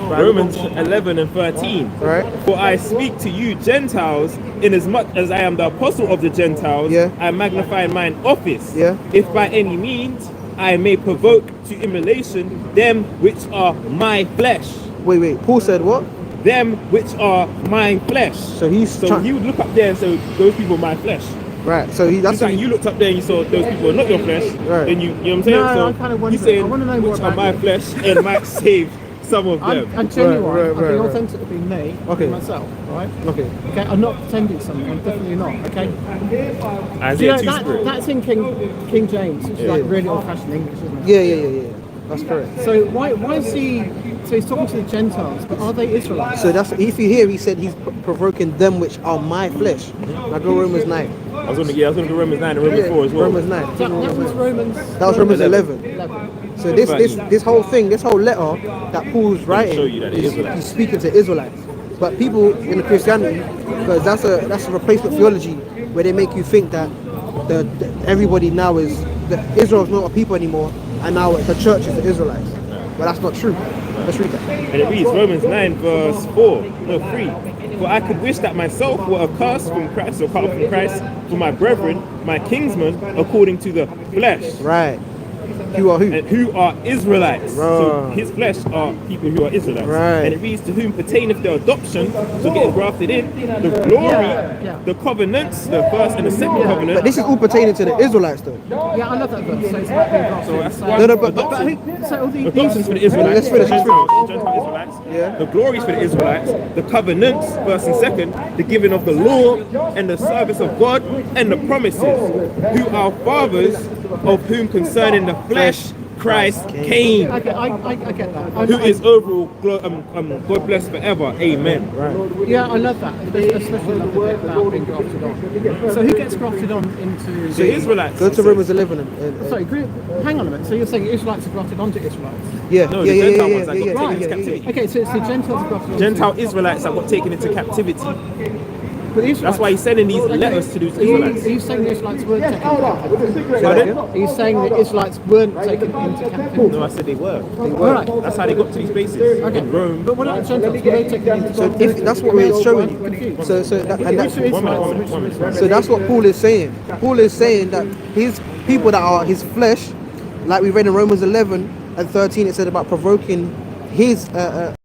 Romans 11 and 13. Right. For I speak to you Gentiles, inasmuch as I am the apostle of the Gentiles, Yeah. I magnify mine office. Yeah. If by any means I may provoke to immolation them which are my flesh. Wait. Paul said what? Them which are my flesh. So he's So trying. he would look up there and say, those people are my flesh. Right. So he. That's Just like what you looked up there and you saw those people are not your flesh, Right. then you know what I'm saying? No, I so kinda wonder- he's saying I wanna know more which are about my you. flesh and might save some of them. I'm genuine. Right, I'm being right. authentic to be me, Okay. myself, right? Okay. Okay, I'm not pretending something. I'm definitely not. Okay. Isaiah 2 that, spirit. that's in King James, which is like really old-fashioned English, isn't it? Yeah. That's correct. So why is he? So he's talking to the Gentiles, but are they Israelites? So that's if you hear he said he's provoking them which are my flesh. Now go Romans 9. I was gonna go Romans 9 and Romans 4 as well. Romans 9. That was Romans. That was Romans 11. 11. So this whole thing, this whole letter that Paul's writing, show you that it is Israelites. he's speaking to Israelites. But people in the Christianity, because that's a replacement theology where they make you think that everybody now is that Israel's not a people anymore, and now the church is the Israelites. But that's not true. Let's read that. And it reads Romans 9 verse 3. For I could wish that myself were accursed from Christ or cut off from Christ for my brethren, my kinsmen, according to the flesh. Right. You are who? And who are Israelites. So Right. his flesh are people who are Israelites. Right. And it reads to whom pertaineth the adoption, so getting grafted in, the glory, Yeah. the covenants, the first and the second covenant. But this is all pertaining to the Israelites, though. Yeah, I love that verse. So it's about being grafted. that's So- why- No, but so all these Adoptions for the Israelites, Let's finish, let's Gentile Israelites, Yeah. the glories for the Israelites, the covenants, first and second, the giving of the law and the service of God and the promises, who are fathers, of whom concerning the flesh Christ came, Okay, I get that. who is overall God blessed forever. Amen. Yeah, I love that. Especially love the bit about being grafted on. So who gets grafted on into The Israelites. Go to Romans 11 and Sorry, hang on a minute. So you're saying Israelites are grafted onto Israelites? yeah, No, yeah, the yeah, Gentile yeah, ones that yeah, got yeah, taken into yeah, captivity. Okay, so it's the Gentiles are grafted onto Gentile Israelites that got taken into captivity. But the Israelites, That's why he's sending these letters to these Israelites. Are you saying the Israelites weren't taken into captivity? Pardon? Are you saying the Israelites weren't taken into captivity? No, I said they were. Alright. That's how they got to these places. Okay. In Rome. But what about the Gentiles? Were they taken into So captivity? if that's what we're showing you. Confused. So that's what Paul is saying. Paul is saying that his people that are his flesh, like we read in Romans 11 and 13, it said about provoking his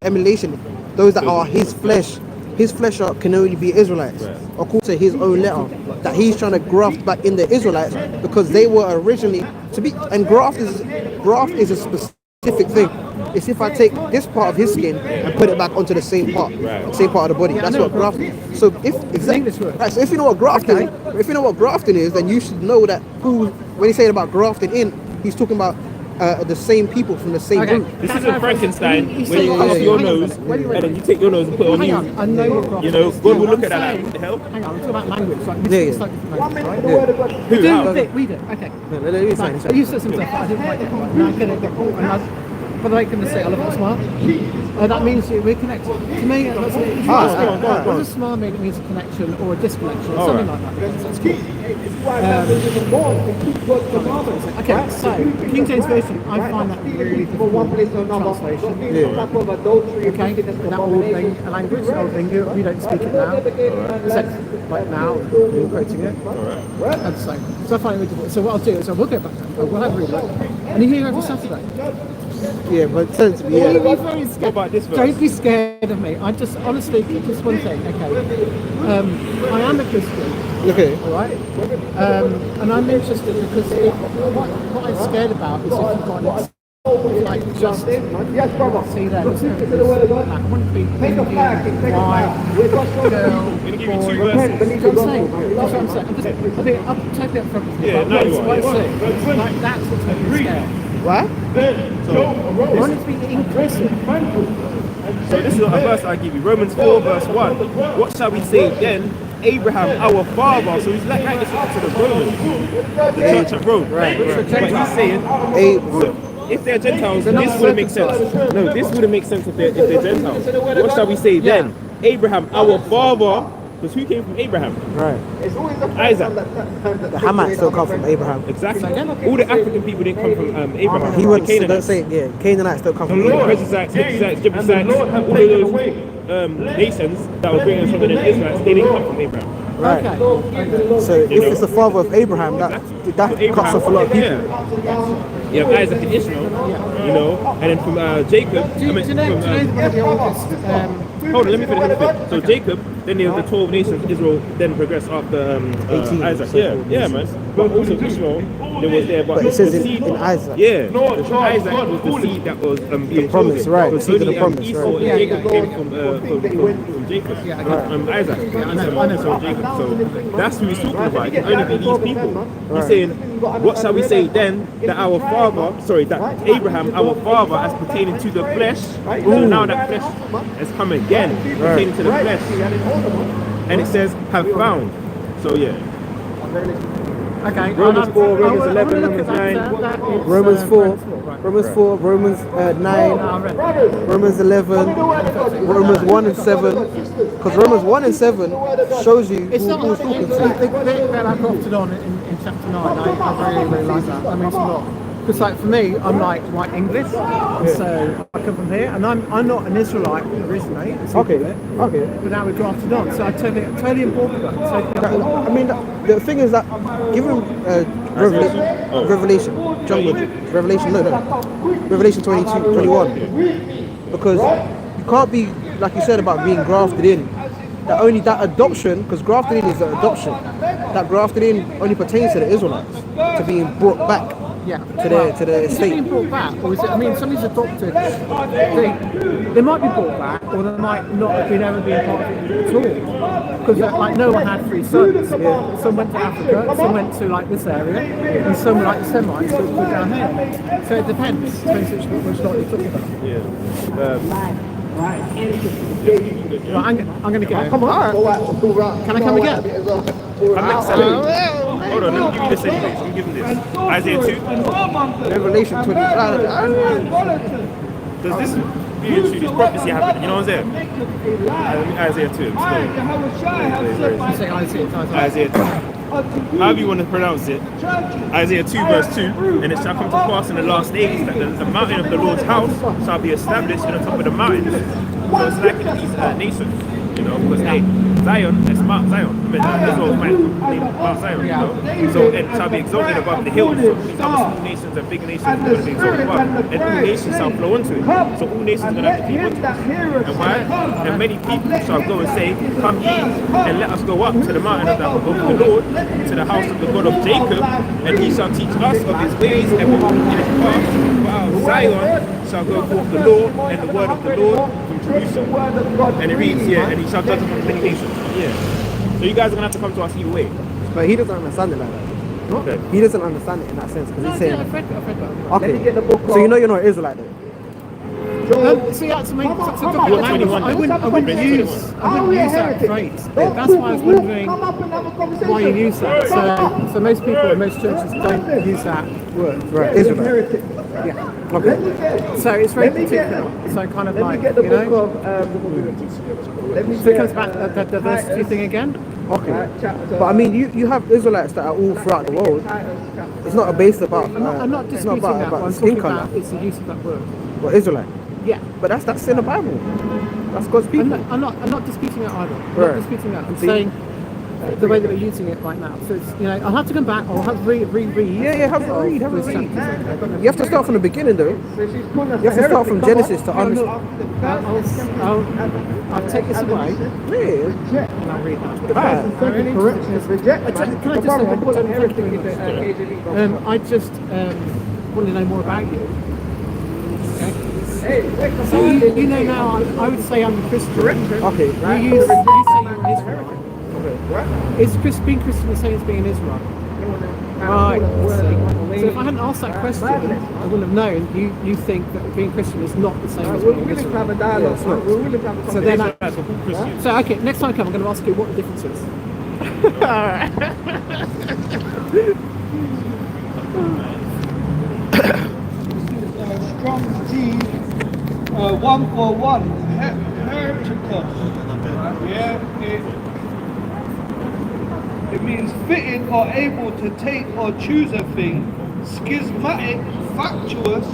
emulation. Those that are his flesh can only be Israelites, according to his own letter, that he's trying to graft back in the Israelites because they were originally to be. And graft is a specific thing. It's if I take this part of his skin and put it back onto the same part of the body. That's what graft is. So so if you know what grafting is, then you should know that Paul, when he's saying about grafting in, he's talking about the same people from the same group. This isn't Frankenstein where you yeah, cut off yeah, your yeah. nose and then you take your nose and put it on Hang you. on, I know what grafting You know, is. God will look at I'm that saying- like, what the hell? Hang on, I'm talking about language. Like, Yeah, it's yeah. like different language, right? Who? We do How? a bit, we do. Okay. No, let me Right, say. you said some stuff, I didn't like it. Right? Now I get it. For the sake of mistake, I love a smile. That means we're connected. To me, that's what it go on. What does a smile mean? It means a connection or a disconnection or All something right. like that. That's cool. Okay, so King James Version, I find that really difficult translation. Okay, that old language, old lingo, we don't speak it now. Except like now, we're quoting it. And so I find it really difficult. So what I'll do is I will go back and we'll have a read of it. And you here every Saturday. Yeah, but tends to be. Don't Yeah. be very scared. What about this verse? Don't be scared of me. I just honestly, just one thing. Okay, I am a Christian. Okay. All right, and I'm interested because what I'm scared about is if you've got it. Like just see that. I want to be Indian, white, girl, I'm gonna give you boy. two verses. You know what I'm saying? That's what I'm saying. I'm totally up front with you. Yeah, no, you are. Like that's what's making me scared. Why? Then Job Why arose. don't you speak English? So this is a verse I give you. Romans 4 verse 1. What shall we say then? Abraham, our father. So he's like this to the Romans, the church of Rome. Right. But he's saying, if they're Gentiles, this wouldn't make sense. No, this wouldn't make sense if they're Gentiles. What shall we say then? Abraham, our father. Because who came from Abraham? Right. Isaac. The Hamites still come from Abraham. Exactly. All the African people didn't come from Abraham. He The wants to Canaanites. say, yeah, Canaanites still come from The Lord Abraham. Jebusites, Jebusites, all of those nations that were greater than the Israelites, they didn't come from Abraham. Right. So if it's the father of Abraham, that cuts off a lot of people. Yeah. You have Isaac and Ishmael, you know, and then from Jacob. Do you know one of the oldest? Hold on, let me finish. So Jacob, then there was the 12 nations of Israel, then progressed after 18. Isaac. Yeah, man. But also Ishmael, there was there, But it says in Isaac. Yeah, Isaac was the seed that was being promise, chosen. right, So the seed of the only, promise, Esau right. and Jacob came from Jacob, Isaac. Esau and Jacob. So that's who he's talking about. It can only be these people. He's saying, what shall we say then that our father, that Abraham, our father, as pertaining to the flesh, so now that flesh has come again, pertaining to the flesh, and it says, have found. So yeah. Okay. Romans 4, Romans 11, Romans 9. Romans 4, Romans 4, Romans 9, Romans 11, Romans 1 and 7. Because Romans 1 and 7 shows you It's who not who's talking to. the bit that I got on in chapter 9. I really like that. I mean, it's a lot. Because like for me, I'm like white English, and so I come from here, and I'm not an Israelite originally. Okay. But now we're grafted on, so I totally important that. I mean, the thing is that given Revelation, Revelation 22, 21, because you can't be, like you said about being grafted in, that adoption, because grafted in is an adoption, that grafted in only pertains to the Israelites, to being brought back. Yeah. To the Is it estate. being brought back, or is it? I mean, somebody's adopted. They might be brought back, or they might not have been ever been part of it at all. Because like Noah had 3 sons. Some went to Africa, some went to like this area, and some were like the Semites who were down here. So it depends. Depends which lot you're talking about. Yeah. Right, I'm going to go. Come on. Can I come again? I'm next. Hold on, let me give you this anyways. Let me give you this. Isaiah 2. Revelation 20. Does this being true, this prophecy happened? You know what I'm saying? Isaiah 2. You say Isaiah 2. However you want to pronounce it. Isaiah 2 verse 2. And it shall come to pass in the last days that the mountain of the Lord's house shall be established in the top of the mountains. So it's like in these nations. You know, because hey, Zion, that's Mount Zion. I mean, Israel is Mount Zion, you know. So it shall be exalted above the hills. So these other small nations and big nations are going to be exalted above. And all nations shall flow into it. So all nations are going to have to keep into it. And why? And many people shall go and say, come ye, and let us go up to the mountain of the Lord, to the house of the God of Jacob, and he shall teach us of his ways and walk in his paths. For out of Zion shall go forth the law and the word of the Lord from Jerusalem. And it reads here, and he shall judge among many nations. Yeah. So you guys are going to have to come to us either way. But he doesn't understand it like that. Okay. He doesn't understand it in that sense, because he's saying, I've read that. okay, so you know you're not Israelite then? See, that's me. I wouldn't use that phrase. That's why I was wondering why you use that. So most people in most churches don't use that word. Right, Israelite. Yeah. Okay. So it's very particular. So kind of like, you know. So it comes back to the diversity thing again. Okay. But I mean, you have Israelites that are all throughout the world. It's not based about. I'm not it's not disputing that. What I'm skin talking color. about it's the use of that word. What, Israelite? Yeah. But that's in the Bible. That's God's people. I'm not disputing that either. I'm Right. not disputing that. I'm See? saying the way that we're using it right now. So it's, you know, I'll have to come back. I'll have to read. Yeah, have a read. those chapters. You have to start from the beginning, though. You have to start from Genesis to understand. I'll take this away Yeah. and I'll read that. Can I just I just want to know more about you. Okay. So you know now, I would say I'm a Christian. Okay. You say you're an Israelite. Is being Christian the same as being an Israelite? Right. So if I hadn't asked that question, I wouldn't have known. You think that being Christian is not the same as We're being willing to Israel. have a dialogue. Yeah, it's not. We're willing to have a So then, conversation. so okay, next time I come, I'm going to ask you what the difference is. Strong's G 141 heretical. Yeah, it means fitting or able to take or choose a thing. Schismatic, factious,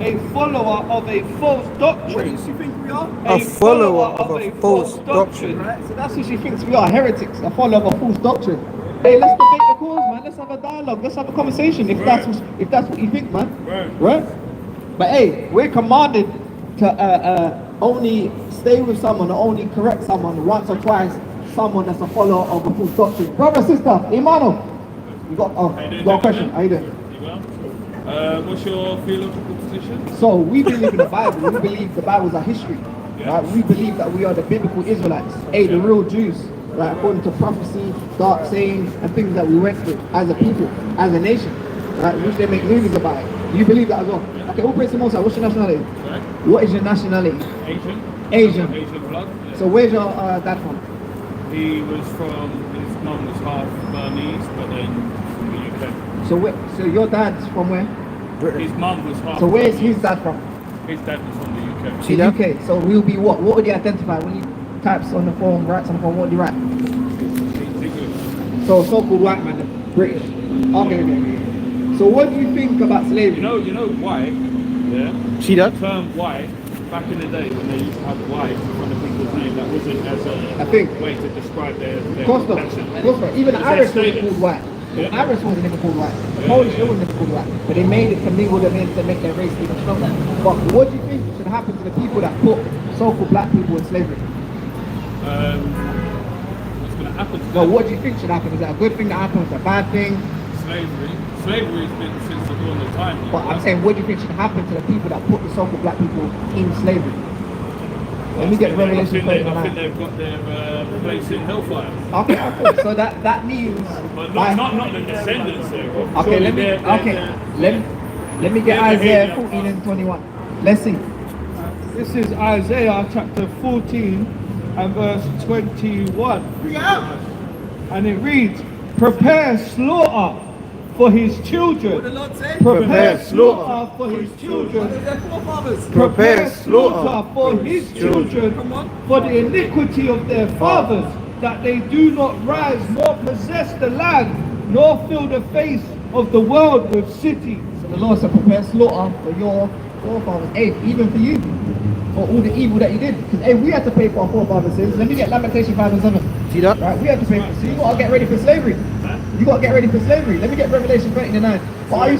a follower of a false doctrine. What does she think we are? A follower of a false doctrine. Right, so that's what she thinks we are, heretics, a follower of a false doctrine. Hey, let's debate the cause, man. Let's have a dialogue. Let's have a conversation. If that's what you think, man. Right. But hey, we're commanded to only stay with someone, or only correct someone once or twice. Someone that's a follower of a false doctrine. Brother, sister, Emmanuel. You got a question? How you doing? What's your theological position? So we believe in the Bible. We believe the Bible's our history. Right? We believe that we are the biblical Israelites, the real Jews. Right? According to prophecy, dark saying, and things that we went through as a people, as a nation, right? Which they make movies about it. You believe that as well? Okay, all praise the Most High. What's your nationality? Right. What is your nationality? Asian Asian. blood. Yeah. So where's your dad from? He was from, his mum was half Burmese, but then in the UK. So your dad's from where? His mum was half So where's Burmese. his dad from? His dad was from the UK. The UK. So we'll be what? What would you identify when you types on the phone, writes on the phone? What would you write? So so-called white man, British. Okay. So what do you think about slavery? You know white, yeah? See that? The term white, back in the day when they used to have white in front of people's name, that wasn't as I think. a way to describe their Of course not. complexion. Of course not. Even the It's their Irish wasn't status. called white. The Yeah. Irish wasn't even called white. The Polish wasn't even called white. But they made it to mingle them in to make their race even stronger. But what do you think should happen to the people that put so-called black people in slavery? What's going to happen to No, them? what do you think should happen? Is that a good thing that happens? A bad thing? Slavery has been since the dawn of time. But I'm saying, what do you think should happen to the people that put the so-called black people in slavery? Let me get Revelation 39. I think they've got their place in hellfire. Okay, cool. So that means. But not the descendants there. Okay, let me get Isaiah 14 and 21. Let's see. This is Isaiah chapter 14 and verse 21. And it reads, prepare slaughter for his children. What the Lord say? Prepare slaughter for his children. Prepare slaughter for his children for the iniquity of their fathers, that they do not rise nor possess the land, nor fill the face of the world with cities. So the Lord said, prepare slaughter for your forefathers. Hey, even for you, for all the evil that you did. Because hey, we had to pay for our forefathers' sins. Let me get Lamentation 5 and 7. See that? Right, we had to pay for. So you gotta get ready for slavery. You gotta get ready for slavery. Let me get Revelation 13 and 9. But are you,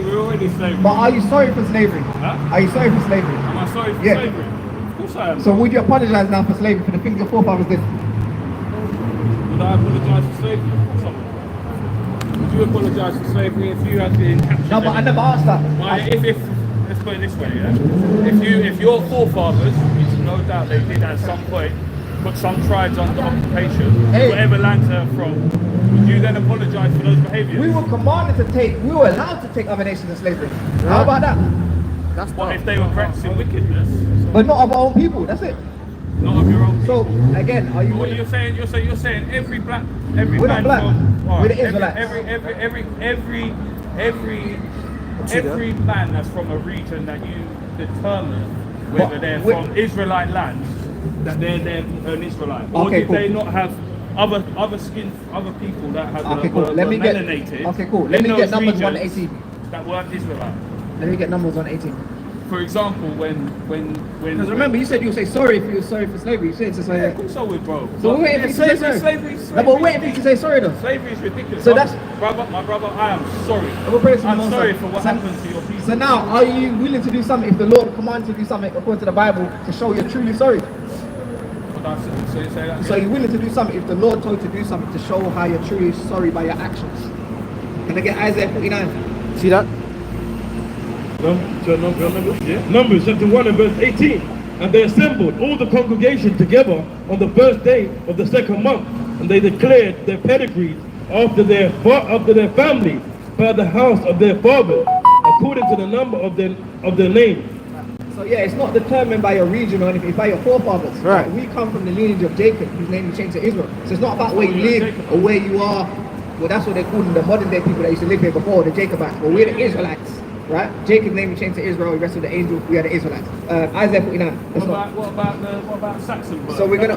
We're already slavery. but are you sorry for slavery? Huh? Are you sorry for slavery? Am I sorry for Yeah. slavery? Of course I am. So would you apologize now for slavery, for the things your forefathers did? Would I apologise for slavery? Would you apologise for slavery if you had been captured? No, but I never asked that. If let's put it this way, yeah. If your forefathers, which no doubt they did at some point, put some tribes under occupation, Hey. whatever lands they're from, would you then apologise for those behaviours? We were commanded to take, we were allowed to take other nations in slavery. How about that? That's What not. if they were practicing wickedness? But not of our own people, that's it. Not of your own people. So, again, are you What willing? you're saying every We're man not black. from We're the Israelites. every man that's from a region that you determine whether But they're we- from Israelite lands, that they're an Israelite. Or Okay, did cool. they not have other people that had Okay, cool. were Let me get. melanated Okay, cool. in Let me get those numbers regions 118. that weren't Israelite? Let me get numbers 118. For example, when Because remember, you said you would say sorry if you were sorry for slavery. You said to yeah, say. of course I would, bro. So we're waiting for you to say sorry. Slavery. No, but we're waiting for you to say sorry though. Slavery is ridiculous. So that's- my brother. I am sorry. We'll pray to the I'm Most sorry High. for what So- happened to your people. So now, are you willing to do something if the Lord commands you to do something according to the Bible to show you're truly sorry? So you say that. So you're willing to do something if the Lord told you to do something to show how you're truly sorry by your actions? Can I get Isaiah 49? See that? Numbers chapter 1 and verse 18. And they assembled all the congregation together on the first day of the second month, and they declared their pedigrees after their family, by the house of their father, according to the number of their name. So yeah, it's not determined by your region or anything, it's by your forefathers. Right. We come from the lineage of Jacob, whose name is changed to Israel. So it's not about where you live or where you are. Well, that's what they call them, the modern day people that used to live here before, the Jacobites. Well, we're the Israelites, right? Jacob's name was changed to Israel, the rest of the angels, we are the Israelites. Isaiah 49. What about Saxon? So we're gonna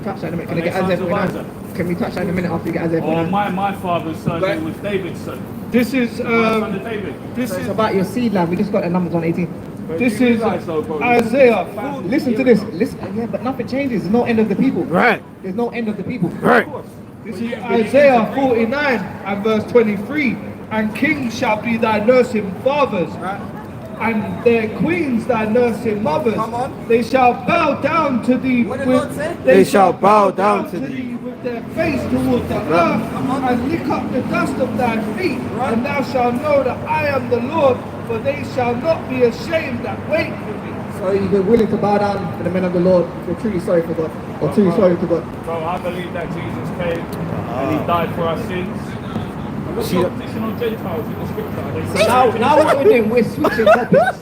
touch that in a minute. Can I get Isaiah 49? Can we touch that in a minute after you get Isaiah 49? My father's surname was David's son. This is Son of David. this So it's is about your seed line. We just got the numbers on 18. this is Isaiah. Listen to this. Listen, yeah, but nothing changes. There's no end of the people. Right. There's no end of the people. Right. This is Isaiah 49 and verse 23. And kings shall be thy nursing fathers, and their queens thy nursing mothers. They shall bow down to thee. They shall bow down to thee. With their face towards the earth, and lick up the dust of thy feet. And thou shalt know that I am the Lord, for they shall not be ashamed that wait for me. So you're willing to bow down for the men of the Lord. You're truly sorry for God, or truly sorry to God. Bro, I believe that Jesus came and he died for our sins. What's your position on Gentiles in the scripture? So now what we're doing, we're switching topics.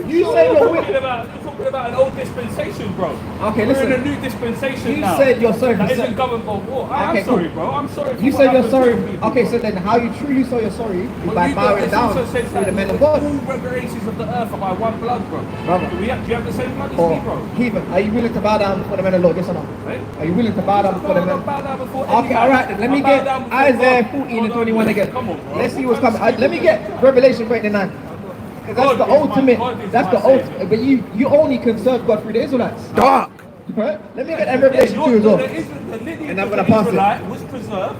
You say you're willing. You're talking about an old dispensation, bro. Okay, We're listen. in a new dispensation You now. said you're sorry for That isn't sin. governed by war. Okay, I'm sorry, cool. bro. I'm sorry. For You what said you're happened sorry. to people. Okay, so then how you truly say you're sorry is Well, by you got- bowing it down also says to that the men of all God. races of the earth are by one blood, bro. Brother. Do you have the same blood as Or me, bro? Heathen, are you willing to bow down for the men of the Lord? Yes or no? Right? Are you willing to bow down for the men? Bow down before Okay, any all man. right. Then let me I bow get down before Isaiah God. 14 and Hold on, 21 again. Come on, bro. Let's see what's coming. Let me get Revelation 29. That's God the is my- ultimate. God is That's my the Savior. ultimate. But you only can serve God through the Israelites. Dark. Right? Let me get that Revelation 2 as well. The lineage And I'm of gonna the pass it. Israelite was preserved.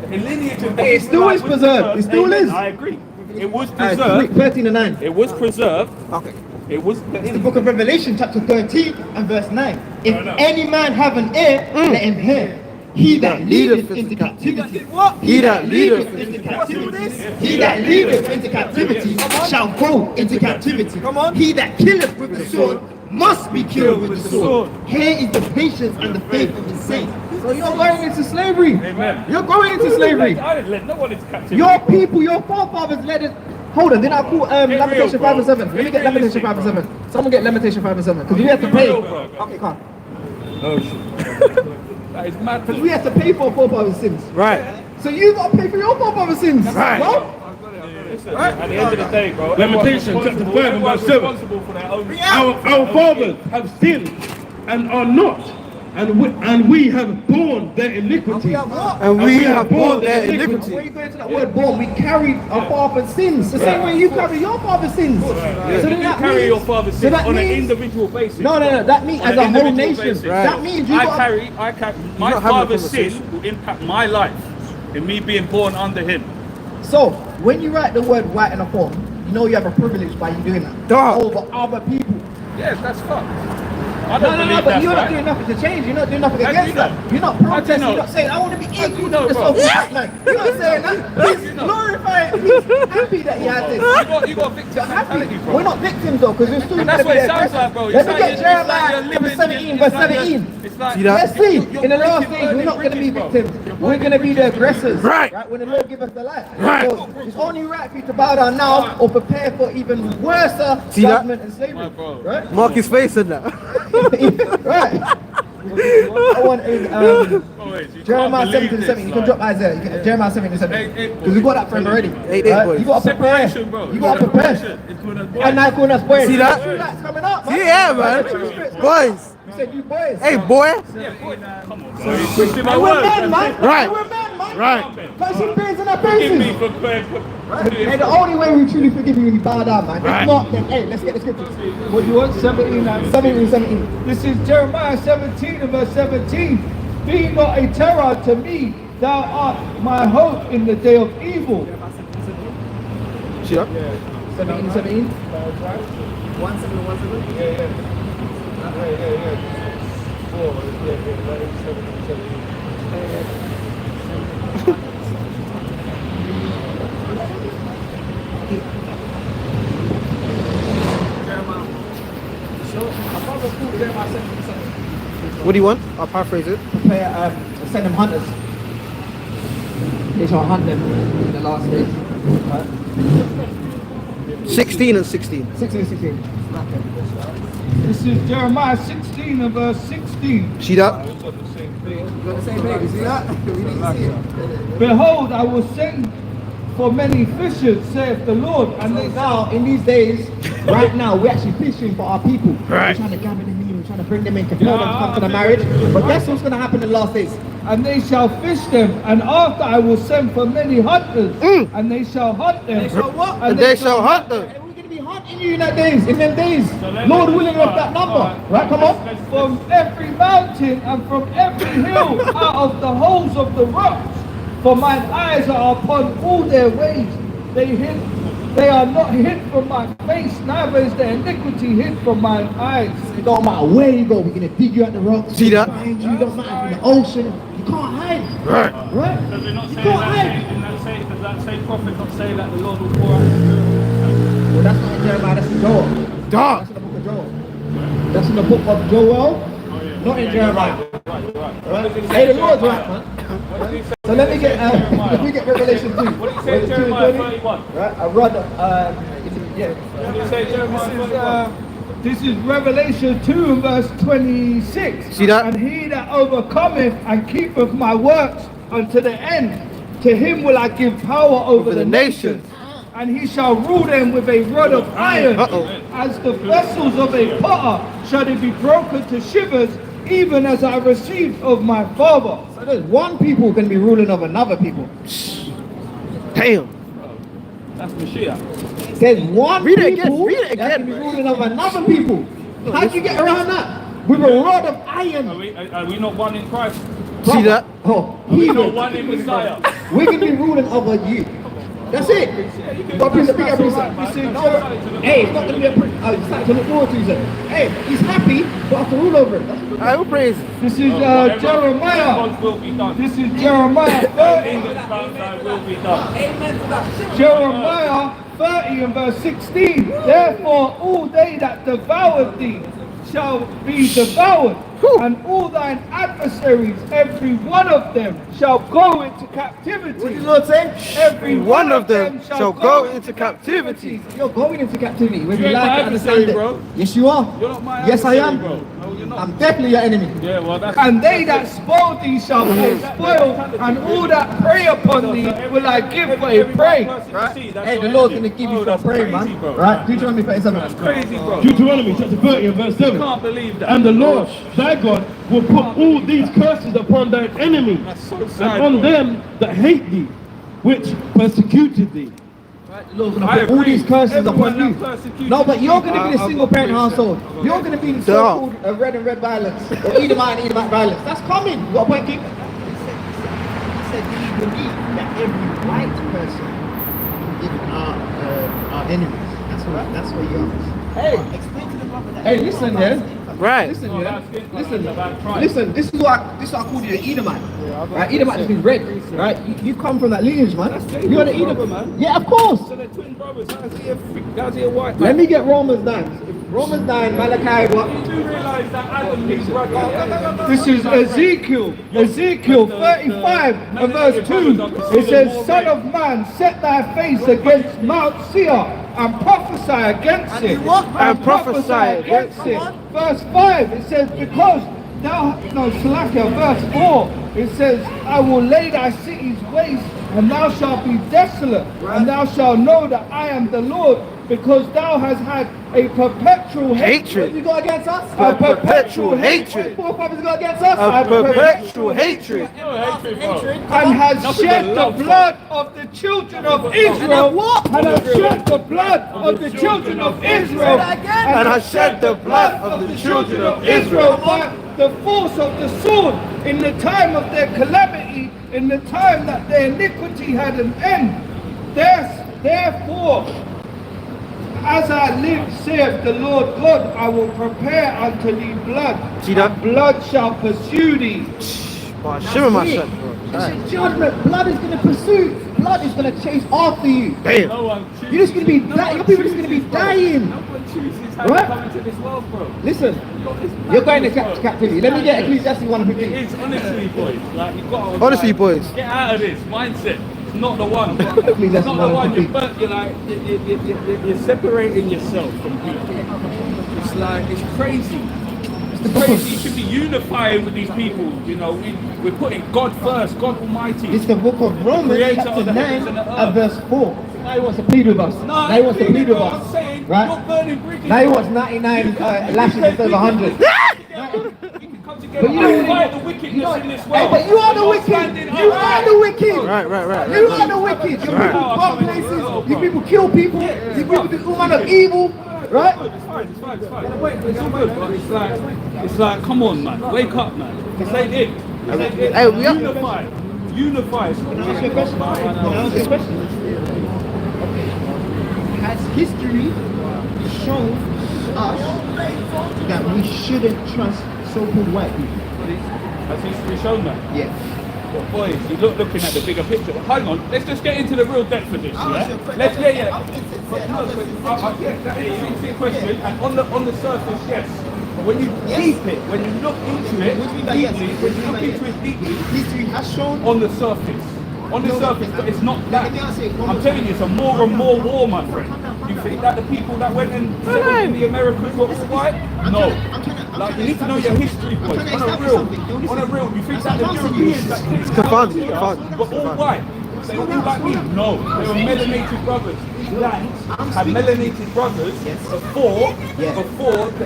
The lineage of the Hey, it still Israelite is was preserved. It still Amen. is. I agree. It was Alright, preserved. 13 and 9. It was preserved. Okay. It was. It's the book of Revelation, chapter 13 and verse 9. If Fair enough. any man have an ear, let him hear. He that leadeth into captivity. He that leadeth into captivity. He that leadeth into captivity shall go into captivity. He that killeth with the sword must be killed with the sword. Here is the patience and the faith of the saints. So you're going into slavery. Amen. You're going into slavery. I didn't let no one into captivity. Your people, your forefathers led it. Hold on, did I call Lamentation 5 and 7? Let me Get get Lamentation 5 and 7. Someone get Lamentation 5 and 7. Because we have to pay. real, bro. Okay, come on. Oh shit. That is mad. Because we have to pay for our forefathers' sins. Right. So you got to pay for your forefathers' sins. Right. No? At the end of the day, bro. Lamentation everyone's chapter 5 and everyone's verse 7. responsible for their own. Our fathers have sinned and are not, and we have borne their iniquity. And we have borne their When iniquity. you go into that word born, we carried our father's sins. The same way you carry your father's sins. So then You that carry means- your father's so sins that on an means- individual basis. No, that means On as an a whole individual nation. basis. That means you I got carry my not having a father's sin conversation. will impact my life in me being born under him. So, when you write the word white in a form, you know you have a privilege by you doing that. Dog. Over other people. Yes, that's fucked. I No, don't no, believe but that's you're not right. doing nothing to change. You're not doing nothing How do against you know? that. You're not How do you protesting. know? You're not saying, I want to be How do you equal know, to the bro? so-called man. You're not saying that. He's glorifying. He's happy that he has this. You got victim You're happy. mentality, bro. We're not victims though, because we're still And going that's to what be it sounds like, bro. Let me get Jeremiah you're living 17, verse 17. It's like See that? Let's see. you're In the last breaking days, we're not going to be bridges, bro. victims. We're going to be the aggressors. Right. When the Lord give us the light. Right. So it's only right for you to bow down now or prepare for even worse See that? judgment and slavery. My bro. Right? Mark his face in that. Right. I want Jeremiah 17 to 17. You can drop Isaiah. You can, Jeremiah 17 to 17. Because we got that frame already. 8, boys. You got to prepare. Separation, bro. You got to prepare. And now calling us boys. See that? That's coming up, man. Yeah, man. Boys. You said you boys. Hey, boy. Twisting my And we're words. men, man. Right. And we're men, man. Right. Punching beers in our Forgive me faces. for And the only way we truly forgive you is you bow down, man. Right. If not, then hey, let's get the scriptures. What you want? 17 and 17. This is Jeremiah 17 and verse 17. Be not a terror to me, thou art my hope in the day of evil. See that? 17. What do you want? I'll paraphrase it. Send them hunters. They shall hunt them in the last days. 16 and 16. 16 and 16. This is Jeremiah 16 and verse 16. See that? Got the same page, you see that? We need to see it. Behold, I will send for many fishers, saith the Lord. And now, in these days, right now, we're actually fishing for our people. We're trying to gather them in, we're trying to bring them in, compel them to come to the marriage. But guess what's going to happen in the last days? And they shall fish them, and after I will send for many hunters, and they shall hunt them. They shall what? And they shall hunt them. And we're going to be hunting you in that days, in them days. Lord willing of that number. Right, come on. From every mountain and from every hill, out of the holes of the rocks. For mine eyes are upon all their ways. They are not hid from my face, neither is their iniquity hid from mine eyes. It don't matter where you go, we're going to dig you out the rocks. See that? Find you, don't matter in the ocean. You can't hide. Right. Right? Does it not You say can't that? hide. Does that same prophet not say that the Lord will pour out his spirit? Well, that's not in Jeremiah, that's in Joel. Dog. That's in the book of Joel. That's in the book of Joel, not in Jeremiah. Right? Hey, the Lord's right, man. So let me get, if we get Revelation 2. What do you say, Jeremiah 31? Right, I read, yeah. What do you say, Jeremiah 31? This is Revelation 2 and verse 26. See that? And he that overcometh and keepeth my works unto the end, to him will I give power over the nations. And he shall rule them with a rod of iron. As the vessels of a potter shall they be broken to shivers, even as I received of my Father. So there's one people going to be ruling over another people. Damn. That's Mashiach. There's one Read it again, people read it that's again, going to be ruling over another people. How do you get around that? With a rod of iron. Are we not one in Christ? See that? Oh, Are we not one in Messiah? we're going to be ruling over you. That's it. Got to big up himself. Hey, it's not going to be a it's something to look forward to. Hey, he's happy, but I have to rule over it. I will praise. This is Jeremiah. God's will be done. This is Jeremiah 30. Thy will be done. Jeremiah 30 and verse 16. Therefore all they that devoured thee shall be devoured, and all thine adversaries, every one of them, shall go into captivity. What did the Lord say? Every One of them shall go into captivity. You're going into captivity. Whether You're you not like my it, understand adversary, it. bro. Yes, you are. You're not my Yes, I am. adversary, bro. No, you're not. I'm definitely your enemy. Yeah, well, that's... And they that spoil thee shall be spoiled, and all that prey upon thee will I give for a prey. Hey, the Lord's going to give you for a prey, man. Right? Deuteronomy 37. That's crazy, bro. Deuteronomy chapter 30 and verse 7. Can't believe that. And the Lord, thy God, will put all these curses upon thine enemies, That's so and sad, on bro. them that hate thee, which persecuted thee. The Lord's going I to put all agree. these curses Everyone upon you. that persecuted No, but you're going to be the I'll single parent agree with that. household. You're going to be the so-called red and red violence, or Edomite violence. That's coming. You got a point, King? He said, do you believe that every white person even are enemies? That's what you are. Hey, explain to the brother that. Hey, listen, yeah. Right. Listen, yeah. Listen. This is what I called you an Edomite. Right? Edomite means red. Right? You come from that lineage, man. You're an Edomite, man. Yeah, of course. So they're twin brothers. How's he a white man? Let me get Romans 9. Romans 9, Malachi, what? You do realise that Adam is brother. This is Ezekiel 35 and verse 2. It says, Son of man, set thy face against Mount Seir and prophesy against it. And prophesy against it. Verse 5, it says, because thou, no, Salakia, verse 4, it says, I will lay thy cities waste, and thou shalt be desolate, and thou shalt know that I am the Lord, because thou hast had a perpetual Hatred. You go against us? A perpetual hatred. Four brothers go against us? A perpetual hatred. And has shed the blood of the children of Israel. And has shed the blood of the children of Israel. And has shed the blood of the children of Israel. By the force of the sword in the time of their calamity, in the time that their iniquity had an end. Therefore, as I live, saith the Lord God, I will prepare unto thee blood. See that? And blood shall pursue thee. But shimmer myself, bro. It's a judgment. Blood is going to pursue. Blood is going to chase after you. Damn. You're just going to be dying. Your people are just going to be dying. chooses how Right. you come into this world, bro. Listen, you're going to captivity. Let me get Ecclesiastes 1:15. It's honestly, boys. Like, you've got to, Honestly, like, boys. get out of this mindset. It's not the one. Bro. Ecclesiastes It's not the one. 1:15. You're like, you're separating yourself from people. It's like, it's crazy. It's crazy. You should be unifying with these people. You know, we're putting God first, God Almighty. It's the book of Romans, Creator chapter of the 9, heavens and the earth. and verse 4. Now he wants to plead with us. No, Now he wants to plead with I'm us. saying, Right? you're burning bridges. Now he wants 99 lashes instead of 100. We can come together But you and know- fight the wickedness in this Hey, world. but you are the Not wicked. standing You up. are the wicked. Right. You are the wicked. You people bomb places. You people kill people. You people do all manner of evil. Right? It's fine. It's all good, but it's like, come on, man, wake up, man. This ain't it. Hey, we are- Unify. Can I ask you a question? Can I ask you a question? Has history shown us that we shouldn't trust so-called white people? Has history shown that? Yeah. But boys, you're looking at the bigger picture. Hang on, let's just get into the real depth of this, yeah? Let's, that is a sincere question, and on the surface, yes. But when you deep it, when you look into it deeply, History has shown. on the surface. On the surface, but it's not that. Let me answer it one I'm more telling you, it's a more and more war, my friend. You think that the people that went and settled in the Americas were all white? No. Like, you need to know your history, boys. On a real, you think that the Europeans that came confounded, here confounded, were all white? They were all like me? No. They were melanated brothers. These lands had melanated brothers before,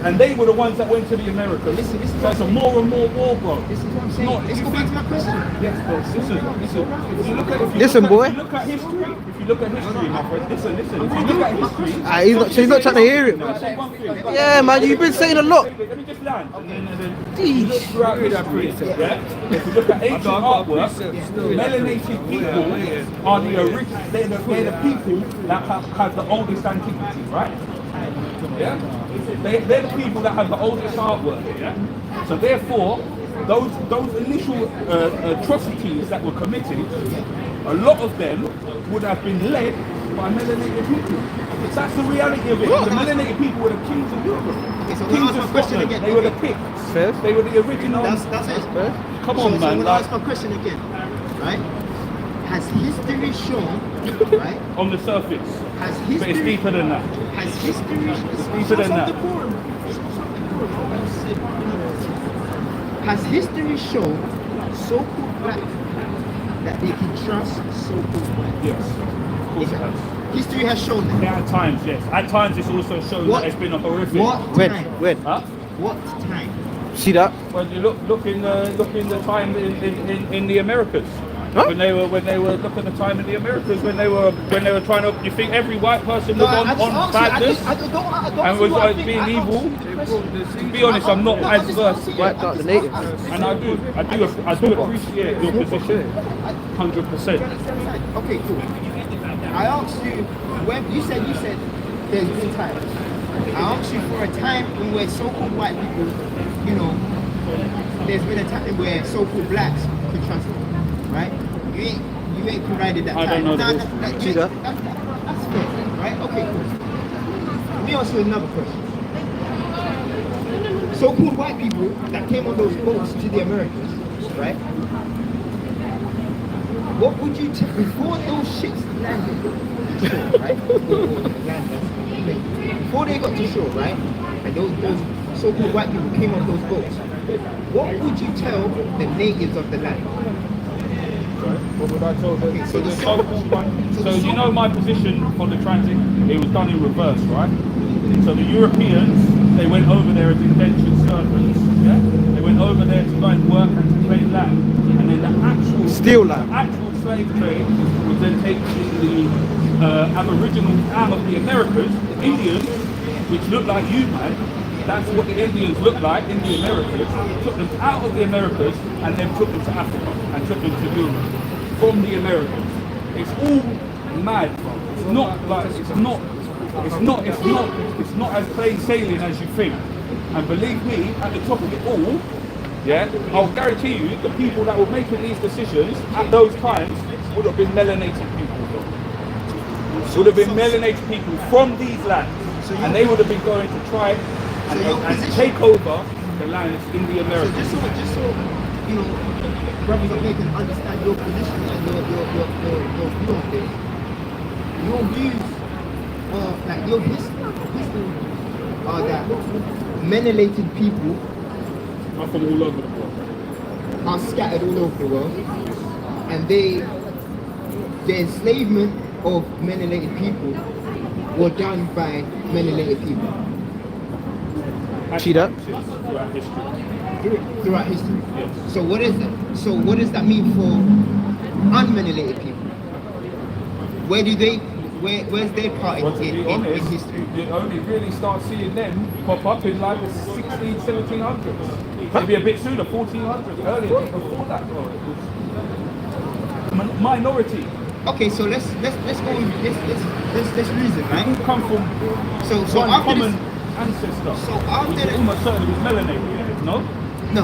and they were the ones that went to the Americas. Listen, So it's a more and more war, bro. This is what I'm It's saying. not. Let's go back to my question. Yes, bro. Listen. If you look at, Listen, boy. If you look at history, my friend. Listen. If you look at history, He's not trying to hear it, man. I'll say one thing. Yeah, man, you've been saying a lot. Let me just land. And then you look throughout history, yeah? If you look at ancient artwork, melanated people are the original. They're the people that have the oldest antiquity, right? Yeah. They're the people that have the oldest artwork. Yeah. So therefore, those initial atrocities that were committed, a lot of them would have been led by melanated people. That's the reality of it. The melanated people were the kings of Europe. Okay, so Kings ask of my question Scotland. again. They were the Picts. They were the original. That's it. Come So on, I'm man. gonna Like, ask my question again, right? Has history shown, right? on the surface. Has But it's history, deeper than that. has history, deeper than that. Has history shown so-called black people that they can trust so-called white people? Yes. Of course it has. History has shown that. Yeah, at times, yes. At times, it's also shown What? that it's been a horrific. What When? time? Huh? What time? See that? Well, you look in the time in the Americas. Huh? When they were look at the time in the Americas when they were trying to. You think every white person was on badness and was being evil? To be honest, I'm not as versed. Wiped out the natives. And I do appreciate your position, 100%. Okay, cool. I asked you when you said there's been times. I asked you for a time when where so-called white people, you know, there's been a time where so-called blacks could trust them, right? You ain't provided that I time. don't know the See that? That's fair, right? Okay, cool. Let me ask you another question. So-called white people that came on those boats to the Americas, right? What would you tell before those ships landed? Right? Before they got to shore, right? And those so-called white people came on those boats. What would you tell the natives of the land? What would I tell them? Okay, So you know my position on the transit, it was done in reverse, right? So the Europeans, they went over there as indentured servants, yeah? They went over there to go and work and to claim land. And then the actual Steal land. The actual slave trade was then taken in the Aboriginal arm of the Americas, the Indians, which look like you, man. That's what the Indians look like in the Americas. Took them out of the Americas and then took them to Africa and took them to Europe from the Americas. It's all mad, bro. It's not as plain sailing as you think. And believe me, at the top of it all, yeah, I'll guarantee you the people that were making these decisions at those times would have been melanated people, bro. Would have been melanated people from these lands. and they would have been going to try and take over the lands in the So Americas. just so you know, brothers and can understand your position and your view on this. Your views like your history are that melanated people are from all over the world. Are scattered all over the world, and the enslavement of melanated people were done by melanated people. See that? Throughout history. Throughout history. Yes. So what does that mean for unmelanated people? Where's their part Well, to be in honest, history? you only really start seeing them pop up in like the 1700s. Maybe a bit sooner, 1400s, earlier, before that. Minority. Okay, so let's go with let's reason, Who right? come from So one after common this, ancestor. so after We're this, almost certain it was melanated, no? no,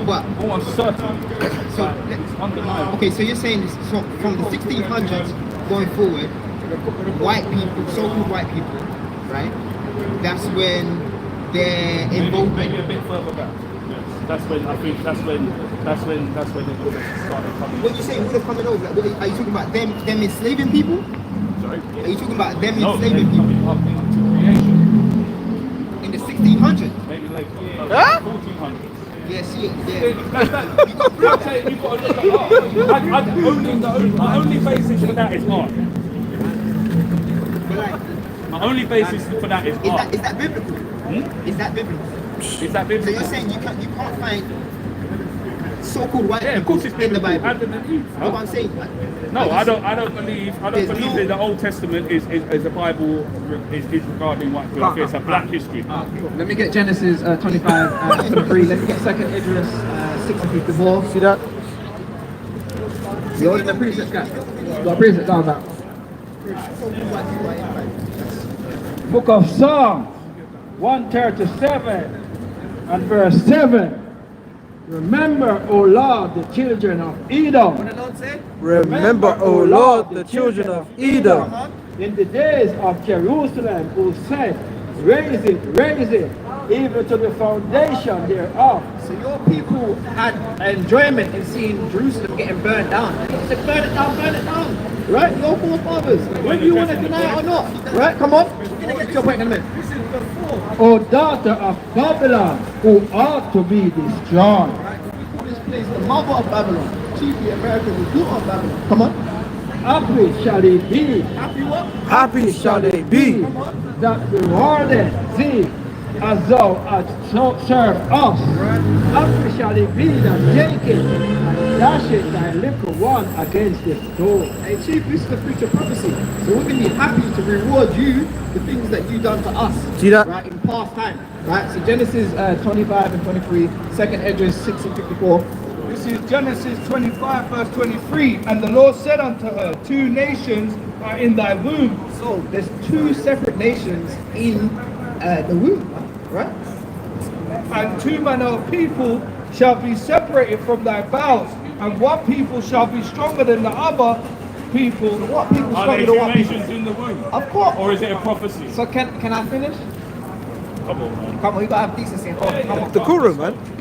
what? Almost certain. So It's undeniable. okay, so you're saying this from the 1600s going forward, white people, so-called white people, right? That's when their involvement. Maybe a bit further back. Yes. That's when it would have started coming. What you saying would have coming over? Like, are you talking about them enslaving people? Sorry? Are you talking about them No, they're enslaving people coming up into creation. in the 1600s? Maybe like 1400s. Yeah, see it. I'll Yeah. tell you, you've got to look at art. My only basis for that is art. But like, My only basis for that is art. is that biblical? Is that biblical? Is that So biblical? you're saying you can't find so-called white Yeah, of people course it's in the biblical. Bible? Adam and Eve. No, but I'm saying. No, I don't believe There's no- that the Old Testament is the Bible is regarding white people. It's a black history. Let me get Genesis 25 to the 3. Let me get 2nd Idris 654. See that? You're in the preset, guys. Got a preset down that. Book of Psalms 137 and verse 7. Remember, O Lord, the children of Edom. What did the Lord say? Remember, O Lord, the children of Edom. In the days of Jerusalem, who said, raise it, even to the foundation thereof. So your people had enjoyment in seeing Jerusalem getting burned down. They said, burn it down. Right? Your forefathers. Whether you want to deny it or not. Right? Come on. We're going to get to your point in a minute. O daughter of Babylon, who ought to be destroyed. We call this place the mother of Babylon. Chiefly America, the daughter of Babylon. Come on. Happy shall it be Happy what? Happy shall they be that rewarded thee as thou hast served us. Happy shall it be that taketh and dasheth thy little one against the stone. Hey Chief, this is the future prophecy. So we're going to be happy to reward you the things that you done to us. See that? Right, in past time. Right, so Genesis 25 and 23, 2nd Edges 6 and 54. This is Genesis 25 verse 23. And the Lord said unto her, 2 nations are in thy womb. So there's 2 separate nations in the womb, right? And 2 manner of people shall be separated from thy bowels. And one people shall be stronger than the other people. What people Are stronger there than what people? nations in the womb? Of course. Or is it a prophecy? So can I finish? Come on, man. Come on, you gotta have decency and order. Come on. the Quran, man.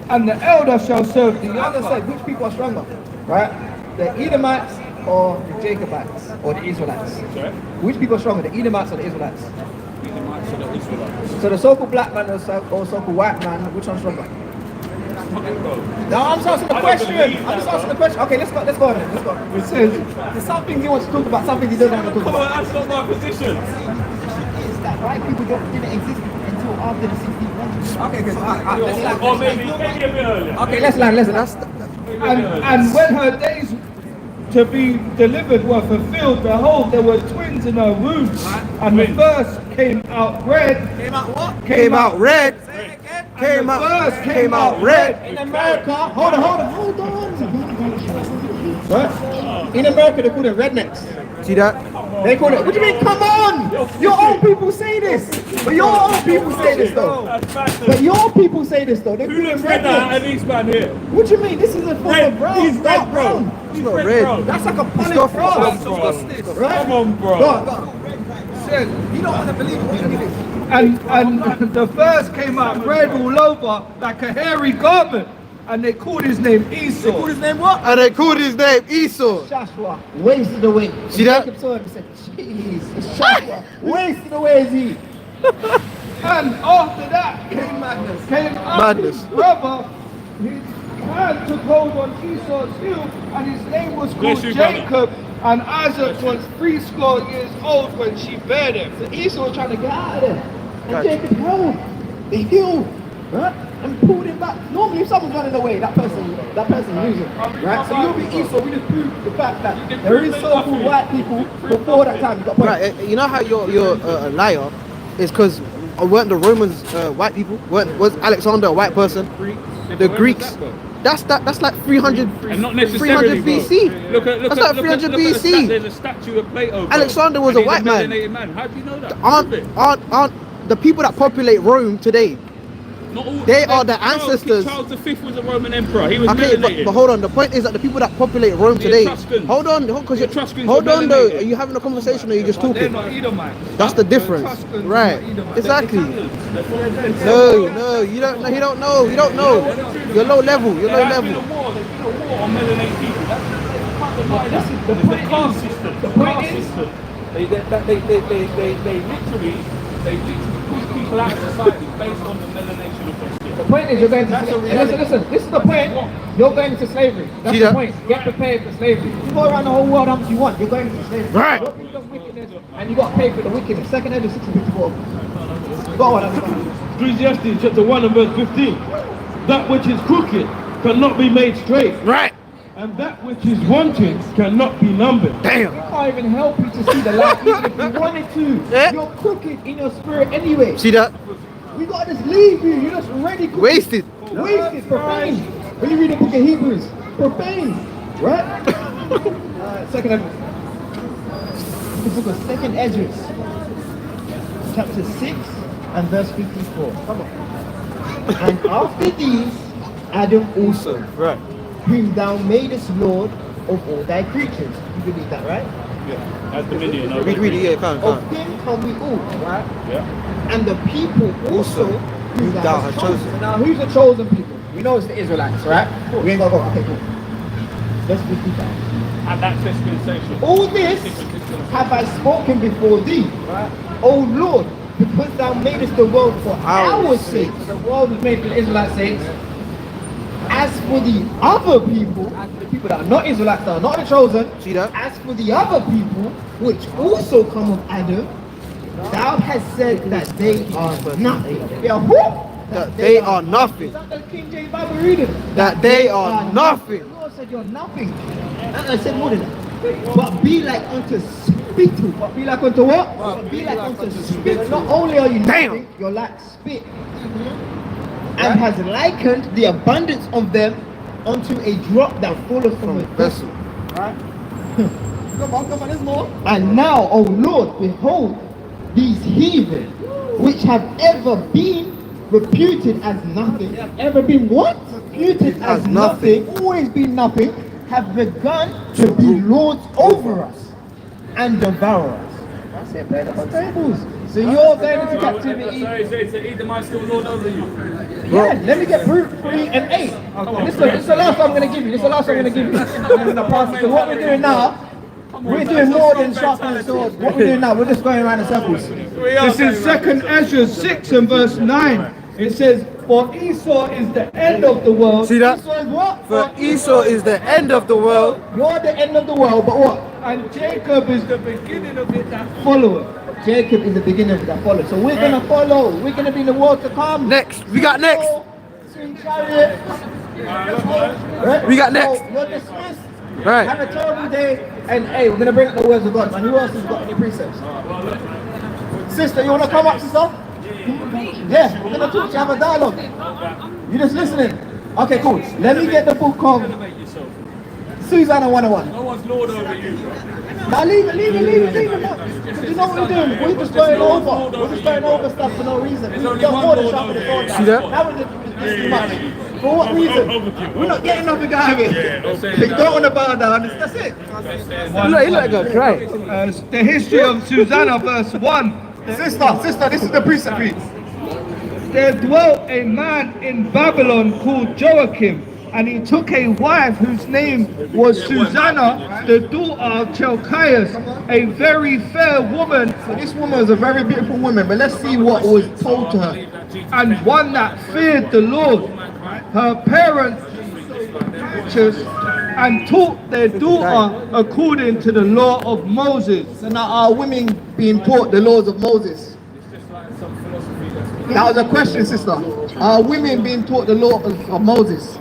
And the elder shall serve the The other younger. side, which people are stronger? Right? The Edomites or the Jacobites or the Israelites? Sorry? Which people are stronger, the Edomites or the Israelites? Edomites or the Israelites? So the so-called black man or so-called white man, which one's stronger? No, I'm just asking the question. I'm just asking the question. Okay, let's go on then. Let's go. It says, There's some things he wants to talk about, some things he doesn't want to talk Come about. on, that's not my position. Is that white people didn't exist until after the 1600s? Okay, good. Let's land. Or maybe a bit earlier. Okay, let's land. That's and when her days to be delivered were fulfilled, behold, there were twins in her womb. And the first came out red. Came out what? came out red. Say it again. Came out red. In America, hold on. What? In America, they call them rednecks. See that? They call it. What do you mean? Come on! Your own people say this. But your own people say this though. That's facts. But your people say this though. They call Who them looks red now rednecks. and these man here? What do you mean? This is a form of brown. He's Dark red, bro. brown. It's not red. That's like a It's polyp not brown. Bro. Right? Come on, bro. Go on. says. You don't want to believe it. What you believe? And the verse came out red all over like a hairy garment. And they called his name Esau. They called his name what? And they called his name Esau. Joshua wasted away. See that? Jacob saw him and said, jeez, it's Joshua wasted away is he? And after that came Madness. Madness. His brother, his hand took hold on Esau's heel, and his name was called Bless you, brother. Jacob. And Isaac was 80 years old when she bare him. So Esau was trying to get out of there. And Gotcha. Jacob held the heel, right? And pulled him back. Normally if someone's running away, that person losing. Right? So you'll be Esau. We just proved the fact that there is so-called white people before that time. You got Right, you know how you're a liar? It's because weren't the Romans white people? Was Alexander a white person? The Greeks. That's like 300, And not necessarily, 300 BC. Look at That's like 300 look at the BC. There's a statue of Plato. bro. Alexander was And a he's white man. melanated man. How do you know that? Aren't the people that populate Rome today? Not all, They are the ancestors. Charles V was a Roman emperor. He was Okay, melanated. but hold on. The point is that the people that populate Rome today. Etruscans. Hold on, because The Etruscans hold were on though. melanated. Are you having a conversation or are you just They're talking? not Edomites. That's the difference, Etruscans are right? not Edomites. Exactly. They're No, you don't know. You don't know. You don't know. You're low level. You're low There's been a level. war. There's been a war on melanated people. That's the caste system. The caste system. They literally push people out of society based on the melanation of their skin. The point is you're going to listen, this is the point. You're going to slavery. That's See the that? point. Get prepared for slavery. You go around the whole world how much you want. You're going to slavery. Right. Your people does wickedness, and you got to pay for the wickedness. 2 Ezra 6:54. Go on, Ecclesiastes chapter 1 and verse 15. That which is crooked cannot be made straight, Right. and that which is wanting cannot be numbered. Damn. We can't even help you to see the light, even if you wanted to. Yeah. You're crooked in your spirit anyway. See that? We gotta just leave you. You're just already crooked. Wasted. Wasted, profane. When you read the book of Hebrews, profane, right? Second Ezra. The book of Second Ezra, chapter 6 and verse 54. Come on. And after these, Adam also, Right. whom thou madest Lord of all thy creatures. You believe that, right? Yeah, that's dominion. over Read it. Yeah, Of can't. him come we all, right? Yeah. And the people also whom thou thou hast hast chosen. chosen. Now, who's the chosen people? We know it's the Israelites, right? We ain't gonna go. Okay, cool. Let's repeat that. At that dispensation. All this have I spoken before thee, right? O Lord, because thou madest the world for our sake. The world was made for the Israelite saints. As for the other people, As for the people that are not Israelites, that are not the chosen, See that? as for the other people, which also come of Adam, thou hast said that they are nothing. They are who? That they are nothing. Is that the King James Bible reading? That they are nothing. The Lord said you're nothing. And I said more than that. But be like unto spittle. but be like unto what? But be like unto spittle. Not only are you Damn. nothing, you're like spit. And has likened the abundance of them unto a drop that falleth from a vessel. Right? Come on, there's more. And now, O Lord, behold these heathen, which have ever been reputed as nothing. Have ever been what? Reputed as nothing. Always been nothing. Have begun to be lords over us and devour us. That's it, man. That's tables. So you're going into captivity. Sorry, so Edomite still lord over you. Yeah, let me get brute 3 and 8. This is the last one I'm going to give you. This is the last one I'm going to give you. And I'm going to pass it. So what we're doing now, we're doing more than sharpening swords. What we're doing now, we're just going around in circles. This is 2 Ezra 6 and verse 9. It says, for Esau is the end of the world. See that? Esau is what? For Esau is the end of the world. You're the end of the world, but what? And Jacob is the beginning of it that followeth. Jacob is the beginning of that follow. So we're going to follow. We're going to be in the world to come. Next. We got next. Swing chariot. Right? We got next. So you're dismissed. Right. Have a terrible day. And hey, we're going to bring up the words of God, man. Who else has got any precepts? Sister, you want to come up, sister? Yeah, we're going to talk to you, have a dialogue. You just listening? Okay, cool. Let me get the book of Susanna 101. No one's lord over you. Now leave it. Because you know what we're doing? We're just going over. We're just going over stuff for no reason. We've only done one more than Lord sharpening over the sword. See that? Now we're just It's too much. For what reason? We're not getting nothing out of it. They don't want to bow down. That's it. He look good, right? The history of Susanna, verse 1. Sister, this is the precept read. There dwelt a man in Babylon called Joachim, and he took a wife whose name was Susanna, the daughter of Chelcias, a very fair woman. So this woman was a very beautiful woman, but let's see what was told to her. And one that feared the Lord. Her parents righteous and taught their daughter according to the law of Moses. So now are women being taught the laws of Moses? That was a question, sister. Are women being taught the law of Moses?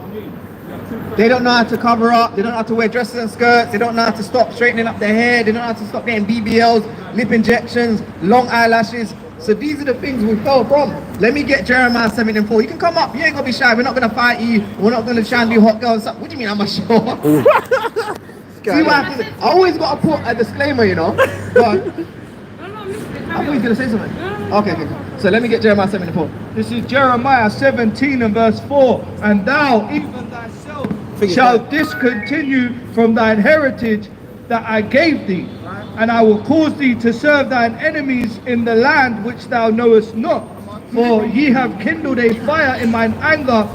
They don't know how to cover up, they don't know how to wear dresses and skirts, they don't know how to stop straightening up their hair, they don't know how to stop getting BBLs, lip injections, long eyelashes. So these are the things we fell from. Let me get Jeremiah 7:4. You can come up, you ain't gonna be shy, we're not gonna fight you, we're not gonna try and do hot girls. What do you mean I'm a show? See what happens? I always gotta put a disclaimer, you know. But I thought he was gonna say something. Okay. So let me get Jeremiah 7:4. This is Jeremiah 17 and verse 4. And thou, even thyself, shalt discontinue from thine heritage that I gave thee, and I will cause thee to serve thine enemies in the land which thou knowest not. For ye have kindled a fire in mine anger